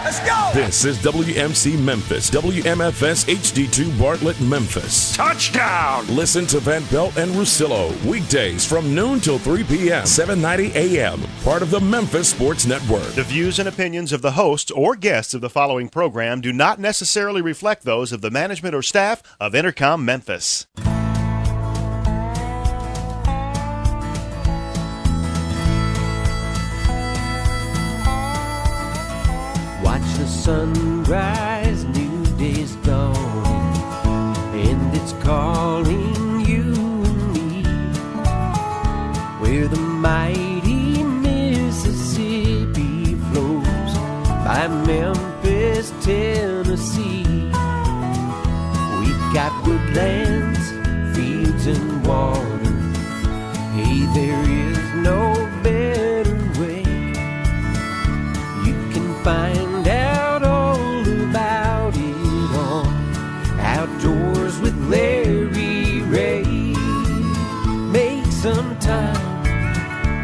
Let's go! This is WMC Memphis, WMFS HD2 Bartlett, Memphis. Touchdown! Listen to Van Pelt and Russillo weekdays from noon till 3 p.m., 790 a.m., part of the Memphis Sports Network. The views and opinions of the hosts or guests of the following program do not necessarily reflect those of the management or staff of Intercom Memphis. Watch the sunrise, new day's dawning, and it's calling you and me. Where the mighty Mississippi flows by Memphis, Tennessee. We've got woodlands, fields, and water. Hey, there is no better way. You can find out all about it on Outdoors with Larry Rea. Make some time,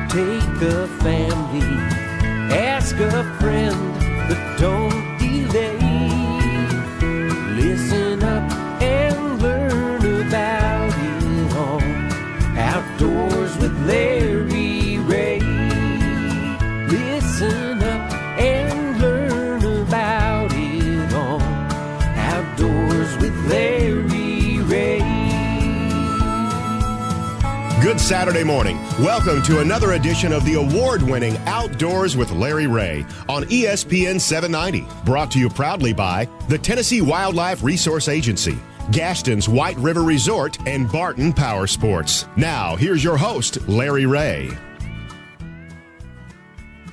take a family, ask a friend, but don't delay. Listen up and learn about it on Outdoors with Larry Rea. Listen up and learn about it on Outdoors with Larry Rea. Good Saturday morning. Welcome to another edition of the award-winning Outdoors with Larry Rea on ESPN 790. Brought to you proudly by the Tennessee Wildlife Resource Agency, Gastons White River Resort, and Barton Power Sports. Now, here's your host, Larry Rea.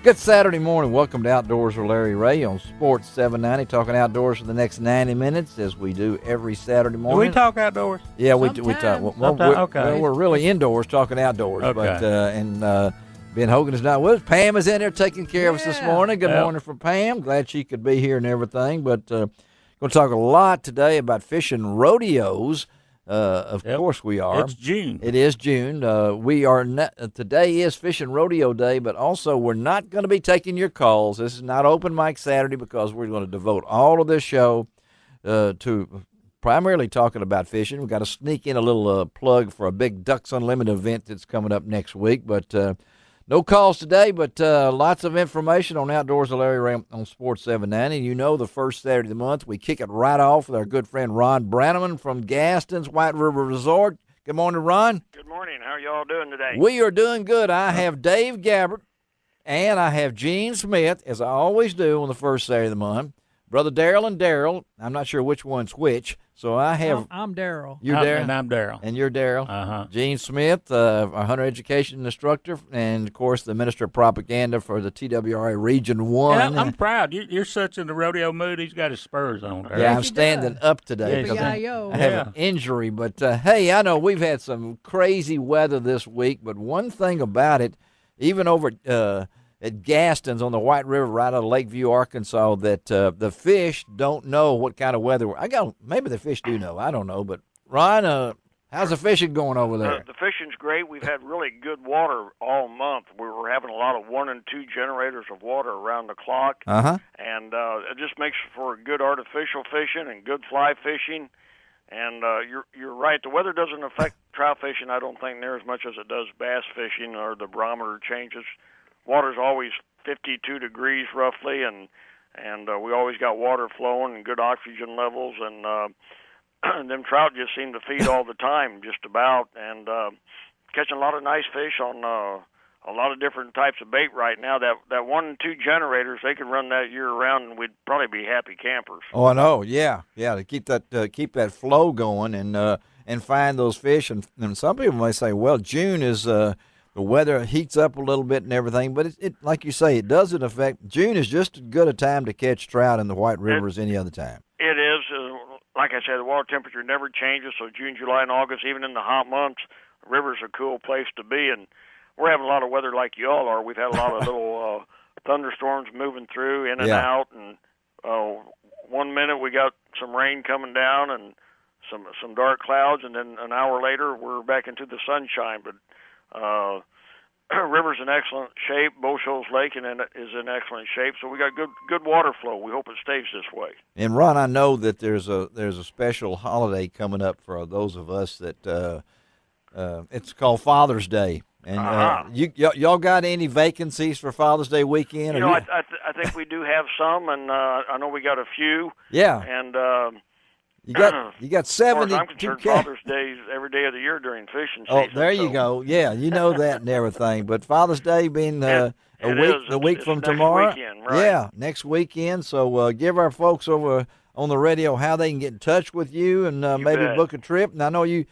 Good Saturday morning. Welcome to Outdoors with Larry Rea on Sports 790, talking outdoors for the next 90 minutes as we do every Saturday morning. Do we talk outdoors? Yeah, we talk. Okay. We're really indoors talking outdoors. Okay. But Ben Hogan is not with us. Pam is in there taking care of us this morning. Good Yep. morning from Pam. Glad she could be here and everything. But going to talk a lot today about fishing rodeos. Of course we are. It's June. It is June. We are today is Fishing Rodeo Day, but also we're not going to be taking your calls. This is not Open Mic Saturday because we're going to devote all of this show to primarily talking about fishing. We've got to sneak in a little plug for a big Ducks Unlimited event that's coming up next week, but no calls today, but lots of information on Outdoors with Larry Rea on Sports 790. You know, the first Saturday of the month, we kick it right off with our good friend Ron Branaman from Gastons White River Resort. Good morning, Ron. Good morning. How are y'all doing today? We are doing good. I have Dave Gabbard, and I have Gene Smith, as I always do on the first Saturday of the month. Brother Darrell and Darrell. I'm not sure which one's which. So I have. I'm Darrell. You're Darrell? And I'm Darrell. And you're Darrell. Uh-huh. Gene Smith, our hunter education instructor, and, of course, the Minister of Propaganda for the TWRA Region 1. And I'm proud. You're such in the rodeo mood. He's got his spurs on. Yeah, I'm standing up today because I have an injury. But, hey, I know we've had some crazy weather this week, but one thing about it, even over at Gastons on the White River right out of Lakeview, Arkansas, that the fish don't know what kind of weather. Maybe the fish do know. I don't know. But, Ron, how's the fishing going over there? The fishing's great. We've had really good water all month. We were having a lot of 1 and 2 generators of water around the clock. Uh-huh. And it just makes for good artificial fishing and good fly fishing. And you're right. The weather doesn't affect trout fishing, I don't think, near as much as it does bass fishing or the barometer changes. Water's always 52 degrees roughly, and we always got water flowing and good oxygen levels, and them trout just seem to feed all the time, just about, and catching a lot of nice fish on a lot of different types of bait right now. That 1 and 2 generators, they could run that year round, and we'd probably be happy campers. Oh, I know. Yeah, to keep that flow going and find those fish, and some people may say, well, June is. The weather heats up a little bit and everything, but it like you say, it doesn't affect. June is just as good a time to catch trout in the White River as any other time. It is. Like I said, the water temperature never changes, so June, July, and August, even in the hot months, the river's a cool place to be, and we're having a lot of weather like you all are. We've had a lot of little thunderstorms moving through, in and out, and 1 minute we got some rain coming down and some dark clouds, and then an hour later we're back into the sunshine, but river's in excellent shape. Bow Shoals Lake is in excellent shape. So we got good water flow. We hope it stays this way. And Ron, I know that there's a special holiday coming up for those of us that it's called Father's Day. And y'all got any vacancies for Father's Day weekend? I think we do have some, and I know we got a few. Yeah. And you got 72 I'm concerned, Father's Day is every day of the year during fishing season. Oh, there you go. Yeah, you know that and everything. But Father's Day being a week from tomorrow. Weekend, right. Yeah, next weekend. So give our folks over on the radio how they can get in touch with you and maybe book a trip. And I know you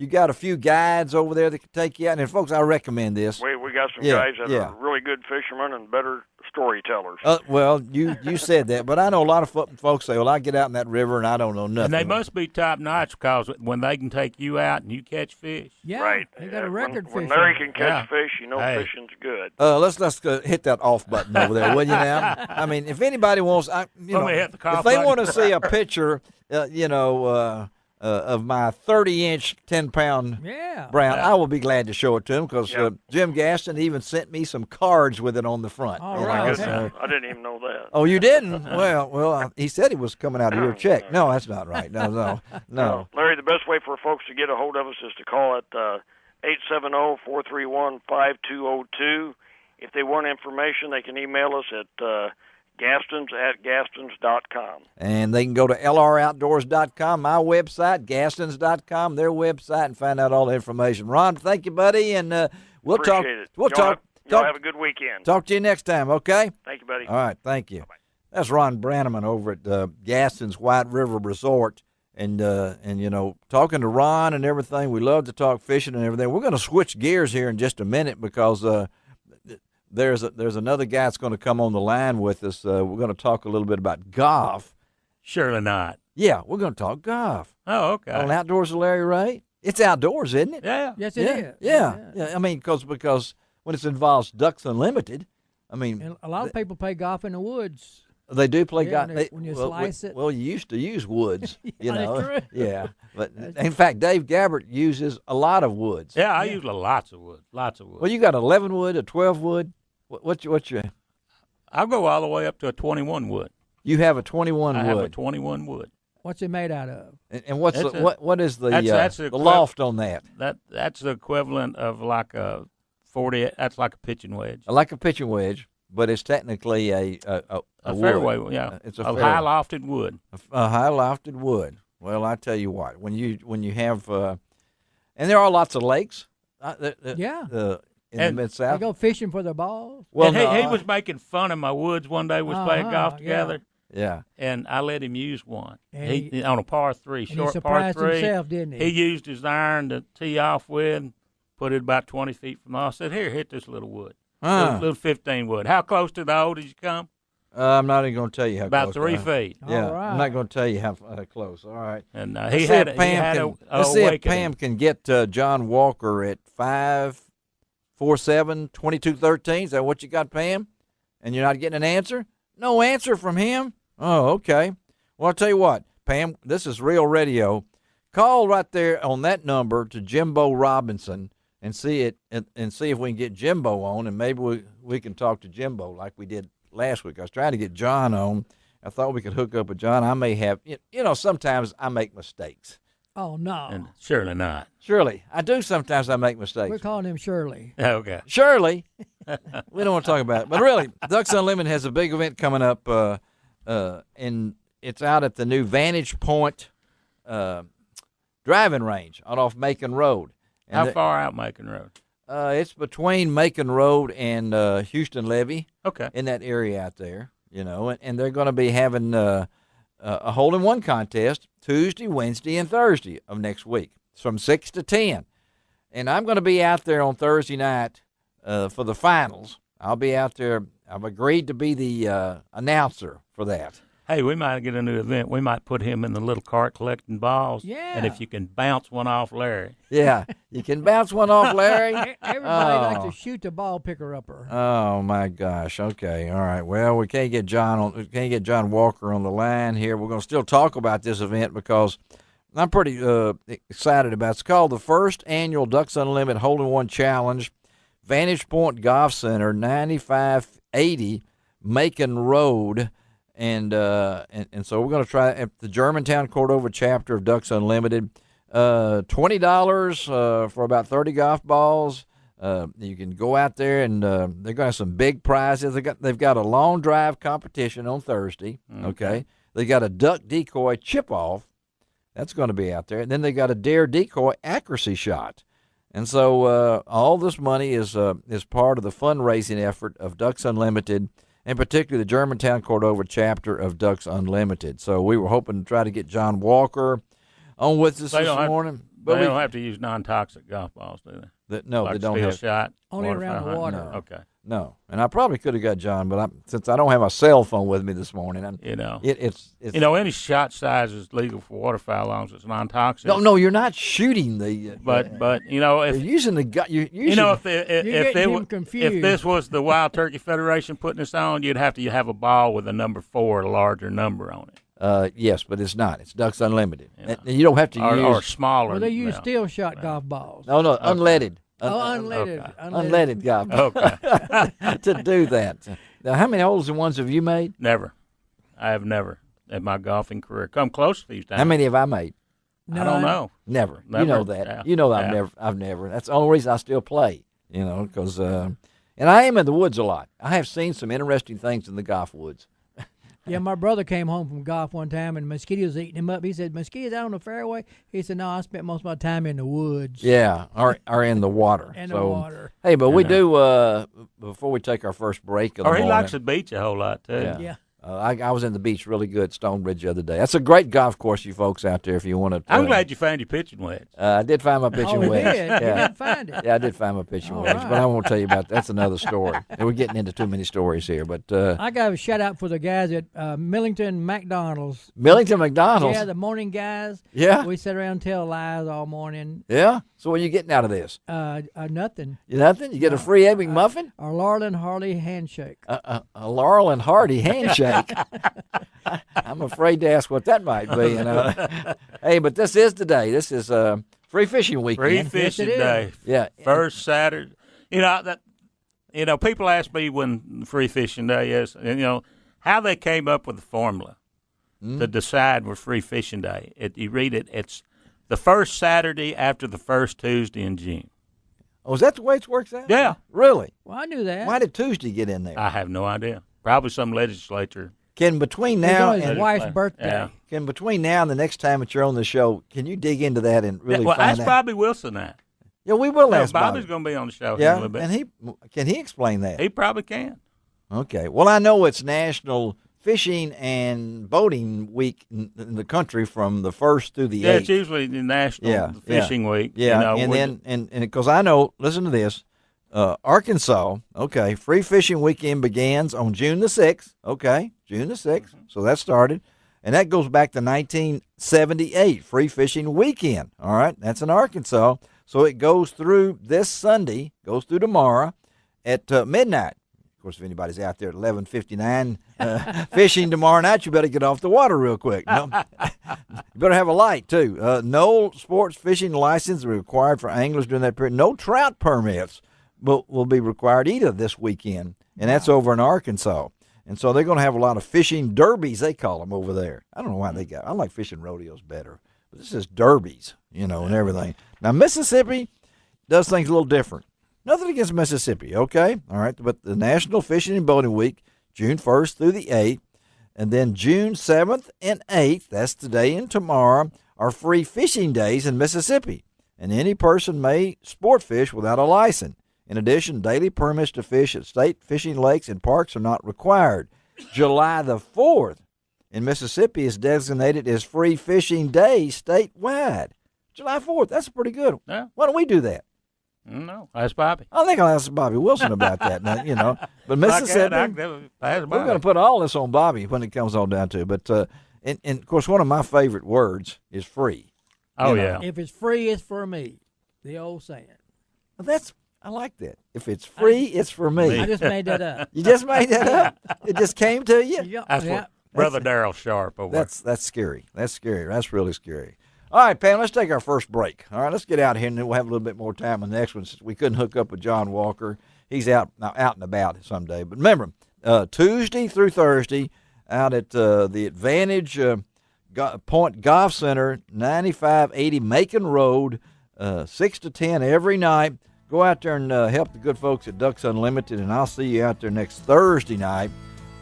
got a few guides over there that can take you out. And folks, I recommend this. We got some guys that are really good fishermen and better storytellers. Well, you said that, but I know a lot of folks say, well, I get out in that river and I don't know nothing. And they must be top notch because when they can take you out and you catch fish. Yeah, right. They got a record when fish. Larry can catch fish, fishing's good. Let's hit that off button over there, will you now? I mean, if anybody wants, if they want to see a picture, of my 30-inch, 10-pound brown, I will be glad to show it to him because Jim Gaston even sent me some cards with it on the front. All right. I didn't even know that. Oh, you didn't? Well, he said he was coming out of your check. No, that's not right. No. Larry, the best way for folks to get a hold of us is to call at 870-431-5202. If they want information, they can email us at Gastons@Gastons.com. And they can go to LROutdoors.com, my website, Gastons.com, their website, and find out all the information. Ron, thank you, buddy, and we'll Appreciate talk. It. We'll talk. Have a good weekend. Talk to you next time, okay? Thank you, buddy. All right, thank you. Bye-bye. That's Ron Branaman over at Gastons White River Resort, and talking to Ron and everything. We love to talk fishing and everything. We're going to switch gears here in just a minute because there's another guy that's going to come on the line with us. We're going to talk a little bit about golf. Surely not. Yeah, we're going to talk golf. Oh, okay. On Outdoors with Larry Rea. It's outdoors, isn't it? Yeah. Yes, it is. Yeah. I mean, because when it involves Ducks Unlimited, I mean, And a lot of people play golf in the woods. they do play golf. When you slice it. Well, you used to use woods, That's true. Yeah, but in fact, Dave Gabbard uses a lot of woods. Yeah, I use lots of wood. Well, you got 11 wood, a 12 wood. What's your? I'll go all the way up to a 21 wood. You have a 21 I wood. have a 21 wood. What's it made out of? And what is the that's the loft on that? That's the equivalent of like a 40. That's like a pitching wedge. Like a pitching wedge, but it's technically a fairway. wood. Yeah, It's a high lofted wood. A high lofted wood. Well, I tell you what, when you have, and there are lots of lakes. In the Mid-South. They go fishing for their balls. Well, and he was making fun of my woods one day. We was playing golf together. Yeah. And I let him use one. And He on a par 3, And he short par surprised 3. himself, didn't he? He used his iron to tee off with, put it about 20 feet from us. I said, "Here, hit this little wood, little 15 wood. How close to the hole did you come?" I'm not even going to tell you how About close. 3 feet. Yeah, All right. I'm not going to tell you how close. All right. And Let's he see had if a Pam can get John Walker at 547-2213. Is that what you got, Pam? And you're not getting an answer? No answer from him? Oh, okay. Well, I'll tell you what, Pam, this is Real Radio. Call right there on that number to Jimbo Robinson and see if we can get Jimbo on, and maybe we can talk to Jimbo like we did last week. I was trying to get John on. I thought we could hook up with John. I may have, sometimes I make mistakes. Oh, no. And surely not. Surely. I do sometimes I make mistakes. We're calling him Shirley. Okay. Surely. We don't want to talk about it. But really, Ducks Unlimited has a big event coming up, and it's out at the new Vantage Point driving range off Macon Road. And How far out Macon Road? It's between Macon Road and Houston Levee. Okay. In that area out there, and they're going to be having a hole-in-one contest Tuesday, Wednesday, and Thursday of next week from 6 to 10. And I'm going to be out there on Thursday night for the finals. I'll be out there. I've agreed to be the announcer for that. Hey, we might get a new event. We might put him in the little cart collecting balls. Yeah. And if you can bounce one off Larry. Yeah, you can bounce one off Larry. Everybody likes to shoot the ball picker-upper. Oh my gosh. Okay. All right. Well, we can't get John Walker on the line here. We're going to still talk about this event because I'm pretty excited about it. It's called the First Annual Ducks Unlimited Hole-in-One Challenge. Vantage Point Golf Center, 9580 Macon Road. And so we're going to try at the Germantown Cordova chapter of Ducks Unlimited. $20 for about 30 golf balls. You can go out there, and they're going to have some big prizes. They've got a long drive competition on Thursday. Okay. They got a duck decoy chip off. That's going to be out there. And then they got a dare decoy accuracy shot. And so all this money is part of the fundraising effort of Ducks Unlimited, and particularly the Germantown Cordova chapter of Ducks Unlimited. So we were hoping to try to get John Walker on with us this morning. But they don't have to use non-toxic golf balls, do they? No, like they don't steel have. Shot, Only around the water. No. Okay. No, and I probably could have got John, but since I don't have my cell phone with me this morning, it's any shot size is legal for waterfowl as long as it's non-toxic. No, you're not shooting the. But if you're using the gun, if this was the Wild Turkey Federation putting this on, you'd have to have a ball with a number 4, a larger number on it. Yes, but it's not. It's Ducks Unlimited. And you don't have to use or smaller. Well, they use steel shot golf balls. No, unleaded. Unleaded. Okay. Unleaded golf. Okay. To do that. Now, how many holes in ones have you made? Never. I have never in my golfing career come close to these times. How many have I made? I don't know. Never. You know that. Yeah. You know that I've never. That's the only reason I still play. Because and I am in the woods a lot. I have seen some interesting things in the golf woods. Yeah, my brother came home from golf one time, and mosquitoes eating him up. He said, "Mosquitoes out on the fairway?" He said, "No, I spent most of my time in the woods." Yeah, or in the water. In the water. Hey, but we do, before we take our first break. He likes the beach a whole lot, too. Yeah. I was in the beach really good, Stonebridge, the other day. That's a great golf course, you folks out there, if you want to. I'm glad you found your pitching wedge. I did find my pitching wedge. Did? Yeah. You didn't find it. Yeah, I did find my pitching wedge, right. but I won't tell you about that. That's another story. And we're getting into too many stories here. But I got a shout out for the guys at Millington McDonald's. Millington McDonald's? Yeah, the morning guys. Yeah. We sat around and tell lies all morning. Yeah? So what are you getting out of this? Nothing. Nothing? You get a free Egg McMuffin? A Laurel and Hardy handshake. A Laurel and Hardy handshake. I'm afraid to ask what that might be. Hey, but this is today. This is free fishing weekend. Free fishing day. Yeah. First Saturday. People ask me when free fishing day is, how they came up with the formula to decide with free fishing day. You read it. It's the first Saturday after the first Tuesday in June. Oh, is that the way it works out? Yeah. Really? Well, I knew that. Why did Tuesday get in there? I have no idea. Probably some legislature. Can between now his and wife's birthday. Yeah. Can between now and the next time that you're on the show, can you dig into that and really find ask out? Bobby Wilson that. Yeah, we will ask Bobby's Bobby. going to be on the show here in a little bit. And can he explain that? He probably can. Okay. Well, I know it's National Fishing and Boating Week in the country from the 1st through the 8th. Yeah, it's usually the National Fishing Week. Yeah, and because I know, listen to this, Arkansas, okay, free fishing weekend begins on June the 6th, okay, June the 6th, so that started, and that goes back to 1978, free fishing weekend, all right, that's in Arkansas, so it goes through this Sunday, goes through tomorrow at midnight. Of course, if anybody's out there at 11:59 fishing tomorrow night, you better get off the water real quick. You better have a light, too. No sports fishing license is required for anglers during that period. No trout permits will be required either this weekend, and that's over in Arkansas. And so they're going to have a lot of fishing derbies, they call them over there. I don't know why I like fishing rodeos better, but this is derbies, and everything. Now, Mississippi does things a little different. Nothing against Mississippi, okay? All right, but the National Fishing and Boating Week, June 1st through the 8th, and then June 7th and 8th, that's today and tomorrow, are free fishing days in Mississippi, and any person may sport fish without a license. In addition, daily permits to fish at state fishing lakes and parks are not required. July the 4th in Mississippi is designated as Free Fishing Day statewide. July 4th, that's pretty good. Yeah. Why don't we do that? No, ask Bobby. I think I'll ask Bobby Wilson about that. Now, but Mississippi, we're going to put all this on Bobby when it comes all down to it. But and of course, one of my favorite words is free. Oh yeah. If it's free, it's for me. The old saying. Well, I like that. If it's free, it's for me. I just made that up. You just made that up? It just came to you? Yeah. That's what Brother Darryl Sharp over. That's scary. That's scary. That's really scary. All right, Pam, let's take our first break. All right, let's get out here, and then we'll have a little bit more time on the next one since we couldn't hook up with John Walker. He's out and about someday. But remember, Tuesday through Thursday out at the Advantage Point Golf Center, 9580 Macon Road, 6 to 10 every night. Go out there and help the good folks at Ducks Unlimited, and I'll see you out there next Thursday night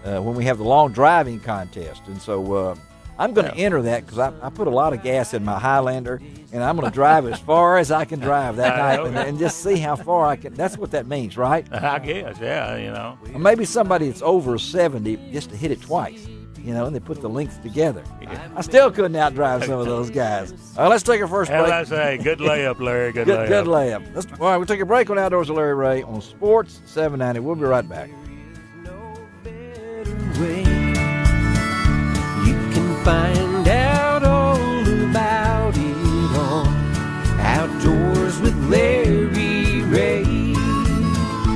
when we have the long driving contest. And so I'm going to enter that because I put a lot of gas in my Highlander, and I'm going to drive as far as I can drive that night and just see how far I can. That's what that means, right? I guess, yeah, Or maybe somebody that's over 70 just to hit it twice, and they put the links together. Yeah. I still couldn't outdrive some of those guys. All right, let's take our first break. I say, good layup, Larry, good layup. Good layup. All right, we'll take a break on Outdoors with Larry Ray on Sports 790. We'll be right back. You can find out all about it on Outdoors with Larry Ray.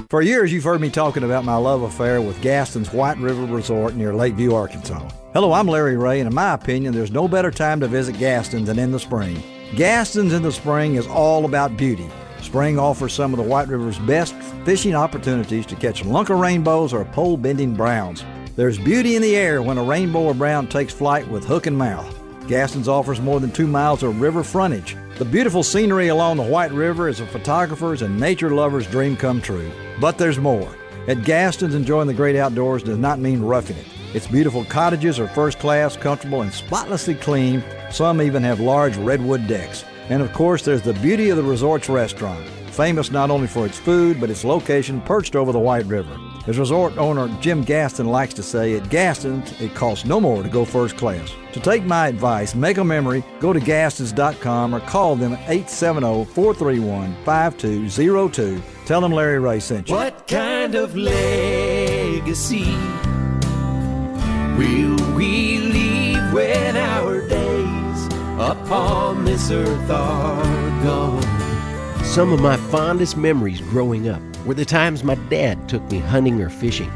For years, you've heard me talking about my love affair with Gaston's White River Resort near Lakeview, Arkansas. Hello, I'm Larry Ray, and in my opinion, there's no better time to visit Gaston's than in the spring. Gaston's in the spring is all about beauty. Spring offers some of the White River's best fishing opportunities to catch lunker rainbows or pole-bending browns. There's beauty in the air when a rainbow or brown takes flight with hook and mouth. Gaston's offers more than 2 miles of river frontage. The beautiful scenery along the White River is a photographer's and nature lover's dream come true. But there's more. At Gaston's, enjoying the great outdoors does not mean roughing it. Its beautiful cottages are first class, comfortable, and spotlessly clean. Some even have large redwood decks. And of course, there's the beauty of the resort's restaurant, famous not only for its food, but its location perched over the White River. As resort owner Jim Gaston likes to say, at Gaston's, it costs no more to go first class. To take my advice, make a memory, go to Gastons.com or call them at 870-431-5202. Tell them Larry Ray sent you. What kind of legacy will we leave when our days upon this earth are gone? Some of my fondest memories growing up were the times my dad took me hunting or fishing.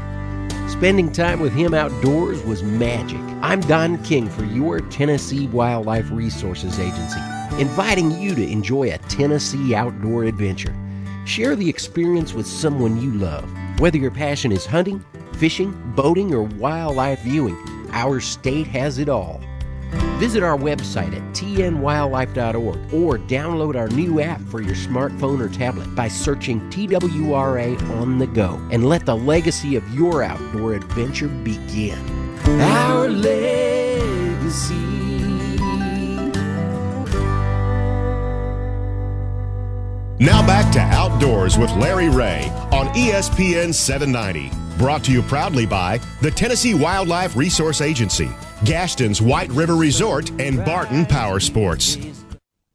Spending time with him outdoors was magic. I'm Don King for your Tennessee Wildlife Resources Agency, inviting you to enjoy a Tennessee outdoor adventure. Share the experience with someone you love. Whether your passion is hunting, fishing, boating, or wildlife viewing, our state has it all. Visit our website at tnwildlife.org or download our new app for your smartphone or tablet by searching TWRA on the go, and let the legacy of your outdoor adventure begin. Our legacy. Now back to Outdoors with Larry Ray on ESPN 790. Brought to you proudly by the Tennessee Wildlife Resource Agency, Gaston's White River Resort, and Barton Power Sports.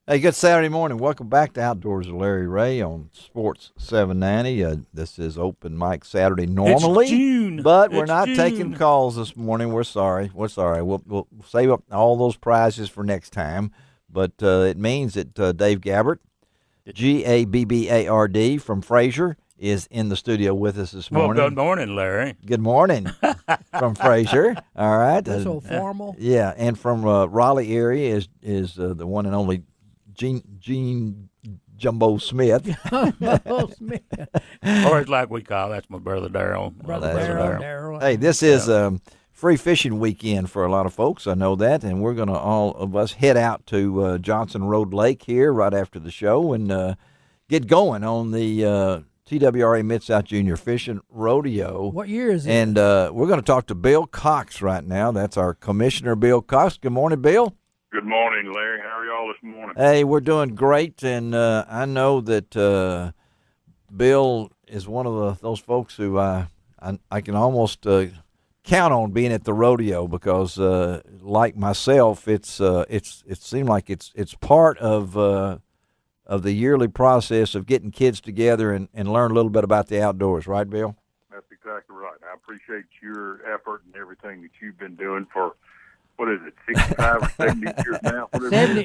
Hey, good Saturday morning. Welcome back to Outdoors with Larry Ray on Sports 790. This is Open Mic Saturday normally, It's June. But we're It's not June. taking calls this morning. We're sorry. We'll save up all those prizes for next time. But it means that Dave Gabbard, Gabbard from Fraser, is in the studio with us this morning. Well, good morning, Larry. Good morning from Fraser. All right. That's so formal. Yeah, and from Raleigh area is the one and only Gene Jumbo Smith. Jumbo Smith. Or it's like we call, that's my brother Darryl. Brother Darryl. Hey, this is free fishing weekend for a lot of folks. I know that, and we're going to all of us head out to Johnson Road Lake here right after the show and get going on the TWRA Mid-South Junior Fishing Rodeo. What year is it? And we're going to talk to Bill Cox right now. That's our Commissioner, Bill Cox. Good morning, Bill. Good morning, Larry. How are y'all this morning? Hey, we're doing great, and I know that Bill is one of those folks who I can almost count on being at the rodeo because, like myself, it seemed like it's part of the yearly process of getting kids together and learn a little bit about the outdoors, right, Bill? That's exactly right. I appreciate your effort and everything that you've been doing for, what is it, 65 or 70 years now?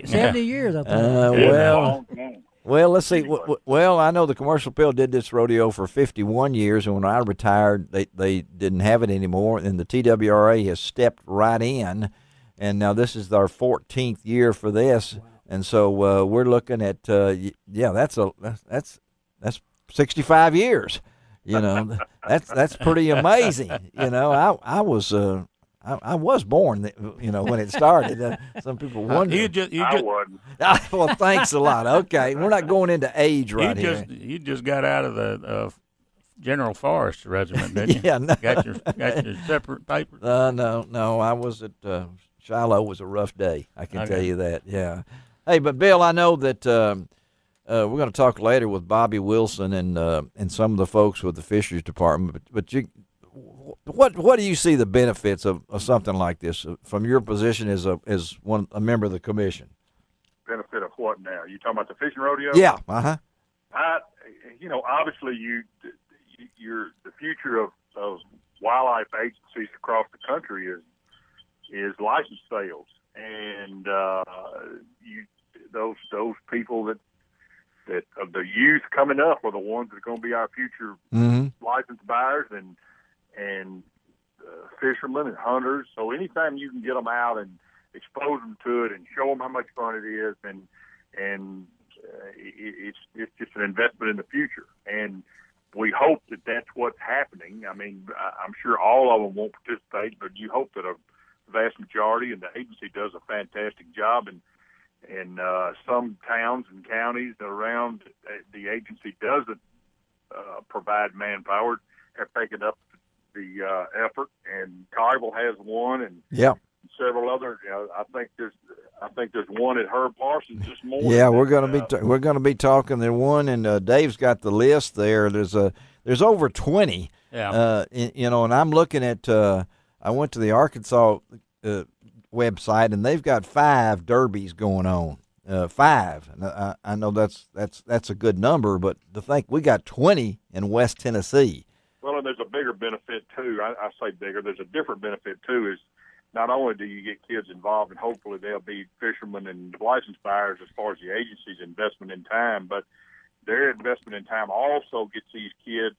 70 years, I think. Well, let's see. Well, I know the Commercial Appeal did this rodeo for 51 years, and when I retired, they didn't have it anymore, and the TWRA has stepped right in, and now this is our 14th year for this. And so we're looking at that's 65 years. You know, that's pretty amazing. You know, I was born, you know, when it started. Some people wonder. I wasn't. Well, thanks a lot. Okay, we're not going into age right here. You just got out of the General Forest Regiment, didn't you? Yeah, no. Got your separate papers. No. I was at Shiloh. Was a rough day. I can tell you that. Yeah. Hey, but Bill, I know that we're going to talk later with Bobby Wilson and some of the folks with the Fisheries Department. But what do you see the benefits of something like this from your position as a member of the commission? Benefit of what now? You talking about the fishing rodeo? Yeah. Obviously you're the future of wildlife agencies across the country is license sales, and those people that of the youth coming up are the ones that are going to be our future license buyers and fishermen and hunters. So anytime you can get them out and expose them to it and show them how much fun it is, and it's just an investment in the future. And we hope that that's what's happening. I mean, I'm sure all of them won't participate, but you hope that a vast majority, and the agency does a fantastic job. And some towns and counties around the agency doesn't provide manpower have taken up the effort, and Carville has one, and several other. I think there's one at Herb Parsons this morning. Yeah, we're going to be talking. There one, and Dave's got the list there. There's over 20. Yeah. And I'm looking at. I went to the Arkansas website, and they've got 5 derbies going on. 5. And I know that's a good number, but to think we got 20 in West Tennessee. Well, and there's a bigger benefit too. I say bigger. There's a different benefit too. Is not only do you get kids involved, and hopefully they'll be fishermen and license buyers as far as the agency's investment in time, but their investment in time also gets these kids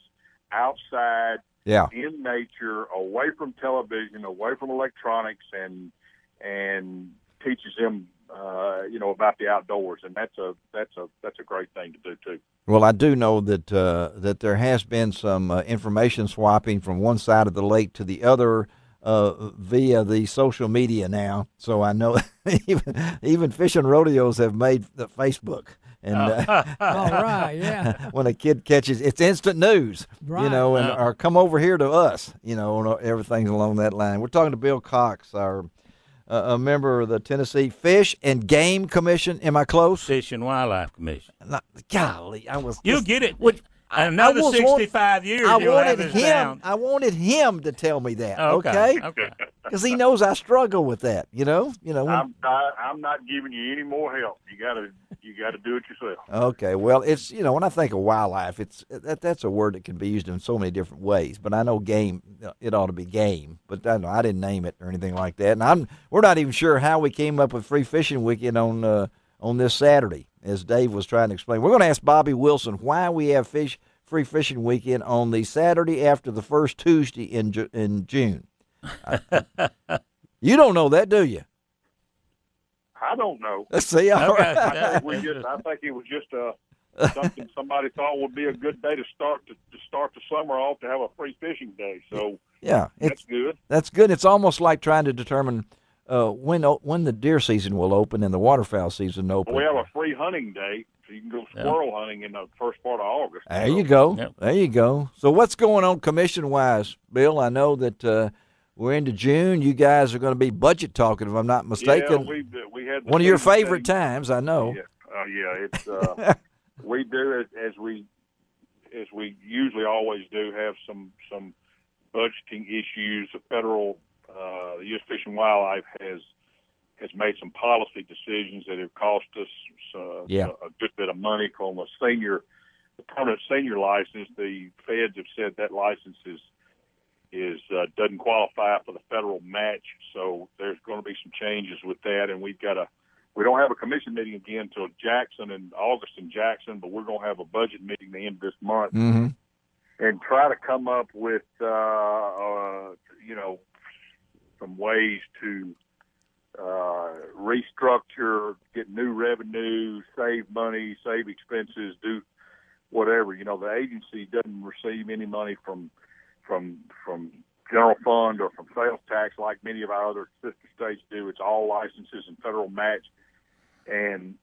outside, in nature, away from television, away from electronics, and teaches them, about the outdoors, and that's a great thing to do too. Well, I do know that there has been some information swapping from one side of the lake to the other via the social media now. So I know even fishing rodeos have made the Facebook. And all right, yeah. When a kid catches, it's instant news, right. Or come over here to us, everything's along that line. We're talking to Bill Cox, our a member of the Tennessee Fish and Game Commission. Am I close? Fish and Wildlife Commission. Golly, I was. You'll get it. Another 65 years. You'll have this down. I wanted him to tell me that. Okay. Because he knows I struggle with that. I'm not giving you any more help. You got to do it yourself. Okay. Well, it's when I think of wildlife, that's a word that can be used in so many different ways. But I know game. It ought to be game. But I didn't name it or anything like that. And we're not even sure how we came up with Free Fishing Weekend on this Saturday, as Dave was trying to explain. We're going to ask Bobby Wilson why we have Free Fishing Weekend on the Saturday after the first Tuesday in June. You don't know that, do you? I don't know. Let's see. All right. I think it was just something somebody thought would be a good day to start the summer off, to have a free fishing day. So yeah, that's good. That's good. It's almost like trying to determine when the deer season will open and the waterfowl season open. We have a free hunting day, so you can go squirrel hunting in the first part of August. There you go. Yep. There you go. So what's going on commission-wise, Bill? I know that we're into June. You guys are going to be budget talking, if I'm not mistaken. Yeah, we had one of your favorite times, I know. Yeah, it's we do as we usually always do have some budgeting issues. The federal the U.S. Fish and Wildlife has made some policy decisions that have cost us a good bit of money. From the permanent senior license, the feds have said that license doesn't qualify for the federal match. So there's going to be some changes with that, and we don't have a commission meeting again until August in Jackson, but we're going to have a budget meeting the end of this month and try to come up with, some ways to restructure, get new revenue, save money, save expenses, do whatever. The agency doesn't receive any money from general fund or from sales tax like many of our other sister states do. It's all licenses and federal match, and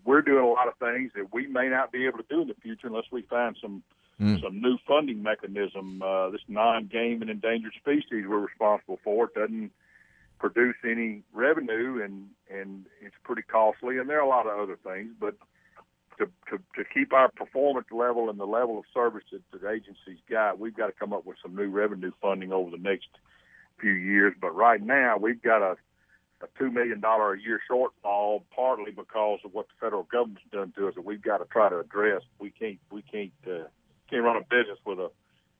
we're doing a lot of things that we may not be able to do in the future unless we find some new funding mechanism. This non-game and endangered species we're responsible for doesn't produce any revenue, and it's pretty costly. And there are a lot of other things, but to keep our performance level and the level of service that the agency's got, we've got to come up with some new revenue funding over the next few years. But right now, we've got a $2 million a year shortfall, partly because of what the federal government's done to us that we've got to try to address. We can't run a business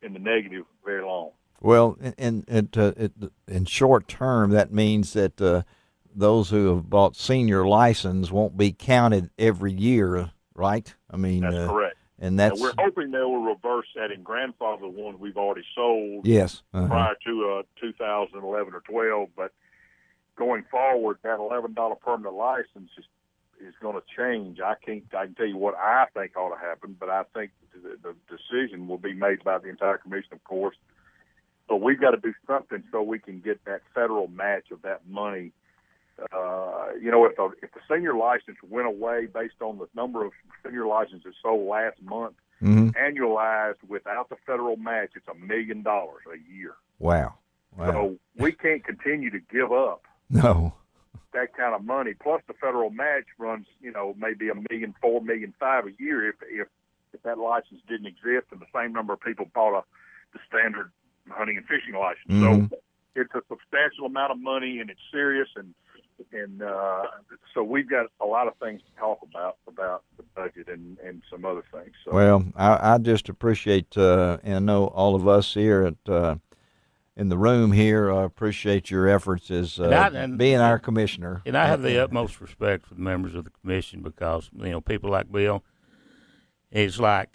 in the negative very long. Well, in short term, that means that those who have bought senior license won't be counted every year, right? I mean, that's correct. And we're hoping they will reverse that and grandfather the ones we've already sold. Yes. Prior to 2011 or 12, but going forward, that $11 permanent license is going to change. I can tell you what I think ought to happen, but I think the decision will be made by the entire commission, of course. But we've got to do something so we can get that federal match of that money. If the senior license went away based on the number of senior licenses sold last month, annualized without the federal match, it's $1 million a year. Wow. So we can't continue to give up that kind of money. Plus the federal match runs, maybe $1.4 million, $1.5 million a year if that license didn't exist and the same number of people bought the standard hunting and fishing license. So it's a substantial amount of money, and it's serious, and so we've got a lot of things to talk about the budget and some other things. So. Well, I just appreciate, and I know all of us here at in the room here appreciate your efforts as being our commissioner. And I have the utmost respect for the members of the commission because people like Bill. It's like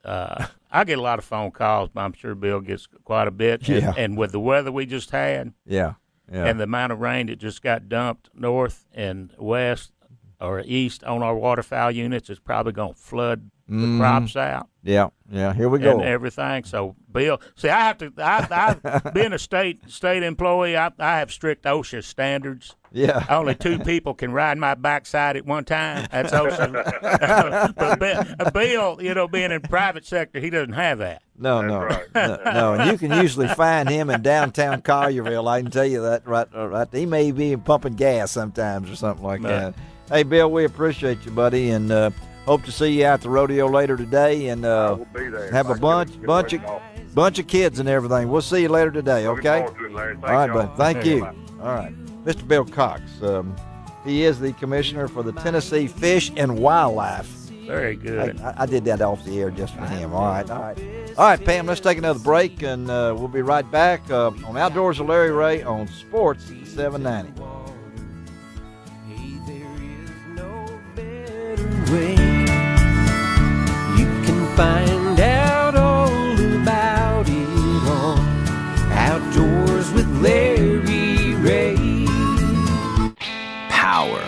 I get a lot of phone calls, but I'm sure Bill gets quite a bit. And with the weather we just had, and the amount of rain that just got dumped north and west or east on our waterfowl units, it's probably going to flood the crops out. Yeah, here we go. And everything. So, Bill, see, I have to, being a state employee, I have strict OSHA standards. Yeah. Only 2 people can ride my backside at one time. That's OSHA. But Bill, being in the private sector, he doesn't have that. No. And you can usually find him in downtown Collierville. I can tell you that right. He may be pumping gas sometimes or something like that. Hey, Bill, we appreciate you, buddy, and hope to see you out at the rodeo later today. And we'll be there. Have a bunch of kids and everything. We'll see you later today. Okay. All right, bud. Thank you. All right. Mr. Bill Cox, he is the commissioner for the Tennessee Fish and Wildlife. Very good. I did that off the air just for him. All right, Pam, let's take another break, and we'll be right back on Outdoors with Larry Rea on Sports 790. You can find out all about it on Outdoors with Larry Rea. Power.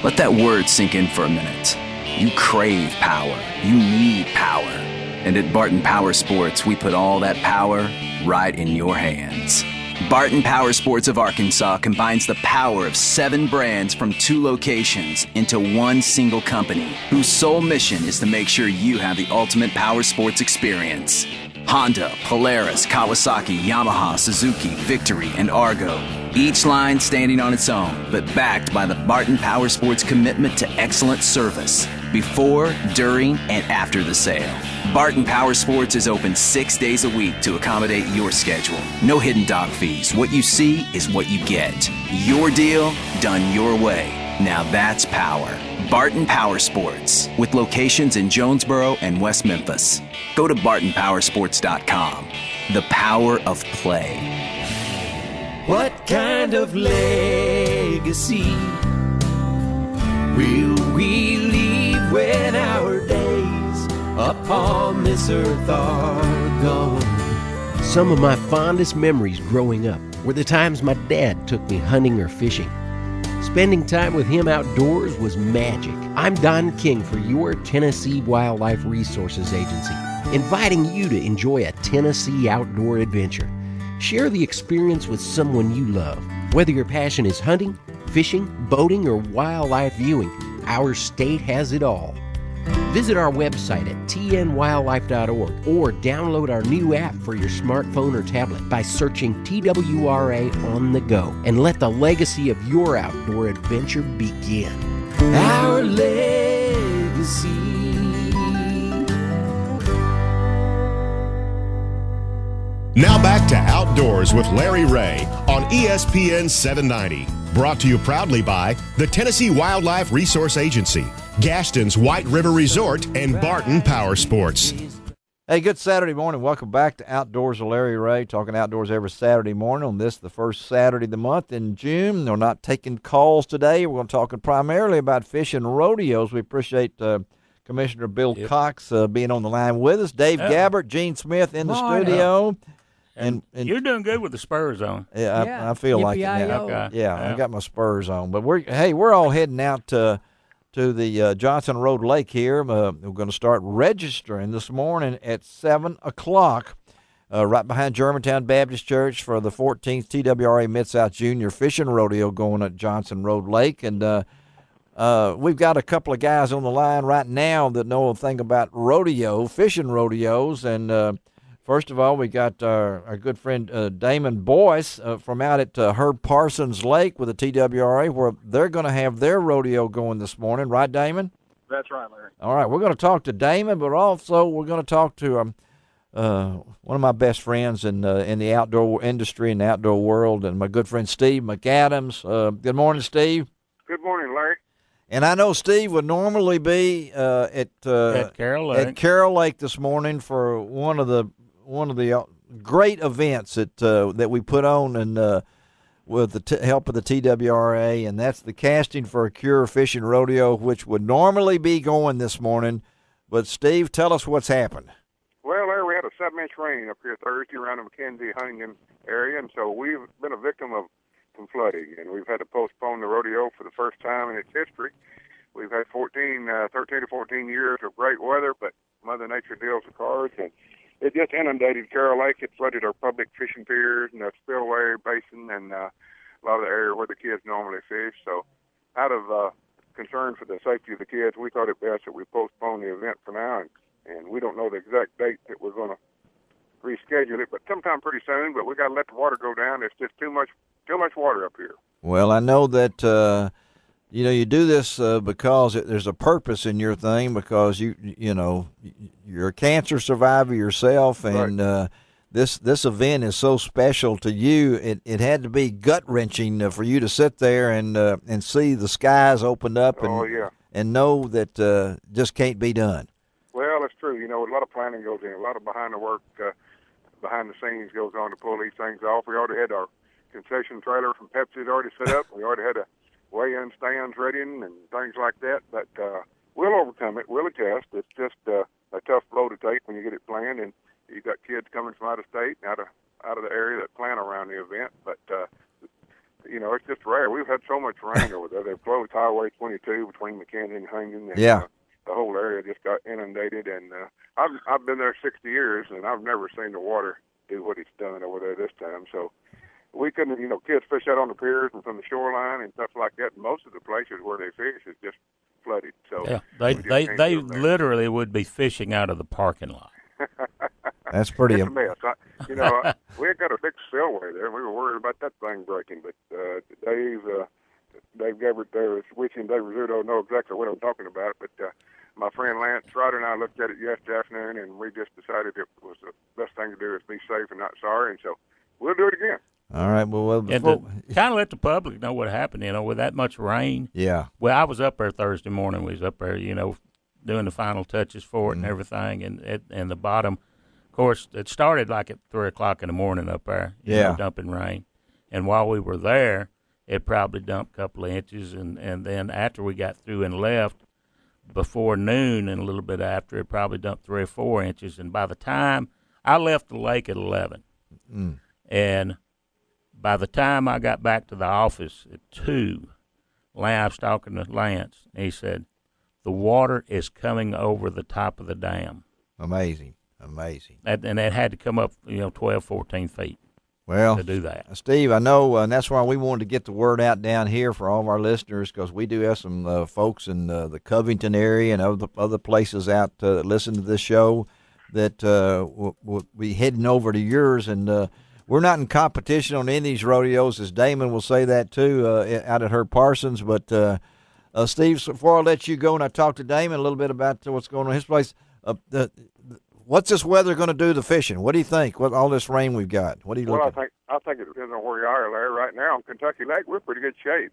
Let that word sink in for a minute. You crave power. You need power. And at Barton Power Sports, we put all that power right in your hands. Barton Power Sports of Arkansas combines the power of 7 brands from 2 locations into one single company, whose sole mission is to make sure you have the ultimate power sports experience. Honda, Polaris, Kawasaki, Yamaha, Suzuki, Victory, and Argo. Each line standing on its own, but backed by the Barton Power Sports commitment to excellent service before, during, and after the sale. Barton Power Sports is open 6 days a week to accommodate your schedule. No hidden dog fees. What you see is what you get. Your deal, done your way. Now that's power. Barton Power Sports, with locations in Jonesboro and West Memphis. Go to bartonpowersports.com. The power of play. What kind of legacy will we leave when our days upon this earth are gone? Some of my fondest memories growing up were the times my dad took me hunting or fishing. Spending time with him outdoors was magic. I'm Don King for your Tennessee Wildlife Resources Agency, inviting you to enjoy a Tennessee outdoor adventure. Share the experience with someone you love. Whether your passion is hunting, fishing, boating, or wildlife viewing, our state has it all. Visit our website at tnwildlife.org or download our new app for your smartphone or tablet by searching TWRA on the go, and let the legacy of your outdoor adventure begin. Our legacy. Now back to Outdoors with Larry Rea on ESPN 790. Brought to you proudly by the Tennessee Wildlife Resource Agency, Gaston's White River Resort, and Barton Power Sports. Hey, good Saturday morning. Welcome back to Outdoors with Larry Rea, talking outdoors every Saturday morning on this, the first Saturday of the month in June. We're not taking calls today. We're going to talk primarily about fishing rodeos. We appreciate Commissioner Bill Cox being on the line with us. Dave Gabbard, Gene Smith in the studio. And you're doing good with the spurs on. Yeah, I feel like it now. Okay. Yeah, I got my spurs on. But we're all heading out to the Johnson Road Lake here. We're going to start registering this morning at 7 o'clock, right behind Germantown Baptist Church for the 14th TWRA Mid-South Junior Fishing Rodeo going at Johnson Road Lake. And we've got a couple of guys on the line right now that know a thing about fishing rodeos. And first of all, we got our good friend Damon Boyce from out at Herb Parsons Lake with the TWRA, where they're going to have their rodeo going this morning. Right, Damon? That's right, Larry. All right, we're going to talk to Damon, but also we're going to talk to one of my best friends in the outdoor industry and the outdoor world, and my good friend Steve McCadams. Good morning, Steve. Good morning, Larry. And I know Steve would normally be at Carroll Lake this morning for one of the great events that we put on and with the help of the TWRA, and that's the Casting for a Cure Fishing Rodeo, which would normally be going this morning. But, Steve, tell us what's happened. Well, Larry, we had a 7-inch rain up here Thursday around the McKenzie-Huntington area, and so we've been a victim of some flooding, and we've had to postpone the rodeo for the first time in its history. We've had 13 to 14 years of great weather, but Mother Nature deals the cards, and it just inundated Carroll Lake. It flooded our public fishing piers and the spillway basin and a lot of the area where the kids normally fish. So out of concern for the safety of the kids, we thought it best that we postpone the event for now. And we don't know the exact date that we're going to reschedule it, but sometime pretty soon. But we got to let the water go down. It's just too much water up here. Well, I know that you do this because there's a purpose in your thing, because you're a cancer survivor yourself, and right. This event is so special to you. It had to be gut wrenching for you to sit there and see the skies opened up and know that just can't be done. Well, it's true. A lot of planning goes in, a lot of behind the scenes goes on to pull these things off. We already had our concession trailer from Pepsi's already set up. We already had a weigh-in stands ready and things like that, but we'll overcome it. We'll adjust. It's just a tough blow to take when you get it planned, and you got kids coming from out of state, out of the area that plan around the event. But it's just rare. We've had so much rain over there. They've closed Highway 22 between McKenzie and Huntington, and the whole area just got inundated. And I've been there 60 years, and I've never seen the water do what it's done over there this time. So we couldn't, kids fish out on the piers and from the shoreline and stuff like that. Most of the places where they fish is just flooded. So they literally would be fishing out of the parking lot. That's pretty. It's a mess. We had got a big spillway there. We were worried about that thing breaking, but Dave Gabbard there is wishing Dave Rizzuto know exactly what I'm talking about. But my friend Lance Ryder and I looked at it yesterday afternoon, and we just decided it was the best thing to do is be safe and not sorry, and so we'll do it again. All right. Well, and to kind of let the public know what happened, with that much rain. Yeah. Well, I was up there Thursday morning. We was up there, doing the final touches for it and everything, and the bottom. Of course, it started like at 3 o'clock in the morning up there. Dumping rain, and while we were there, it probably dumped a couple of inches, and then after we got through and left, before noon and a little bit after, it probably dumped 3 or 4 inches. And by the time I left the lake at 11, and By the time I got back to the office at 2, I was talking to Lance, and he said, the water is coming over the top of the dam. Amazing. And it had to come up, 12, 14 feet to do that. Steve, I know, and that's why we wanted to get the word out down here for all of our listeners, because we do have some folks in the Covington area and other places out that listen to this show that will be heading over to yours. And we're not in competition on any of these rodeos, as Damon will say that too, out at her Parsons. But Steve, so before I let you go and I talk to Damon a little bit about what's going on in his place, what's this weather going to do to fishing? What do you think? What all this rain we've got? What do you look at? I think it depends on where you are, Larry. Right now on Kentucky Lake, we're in pretty good shape.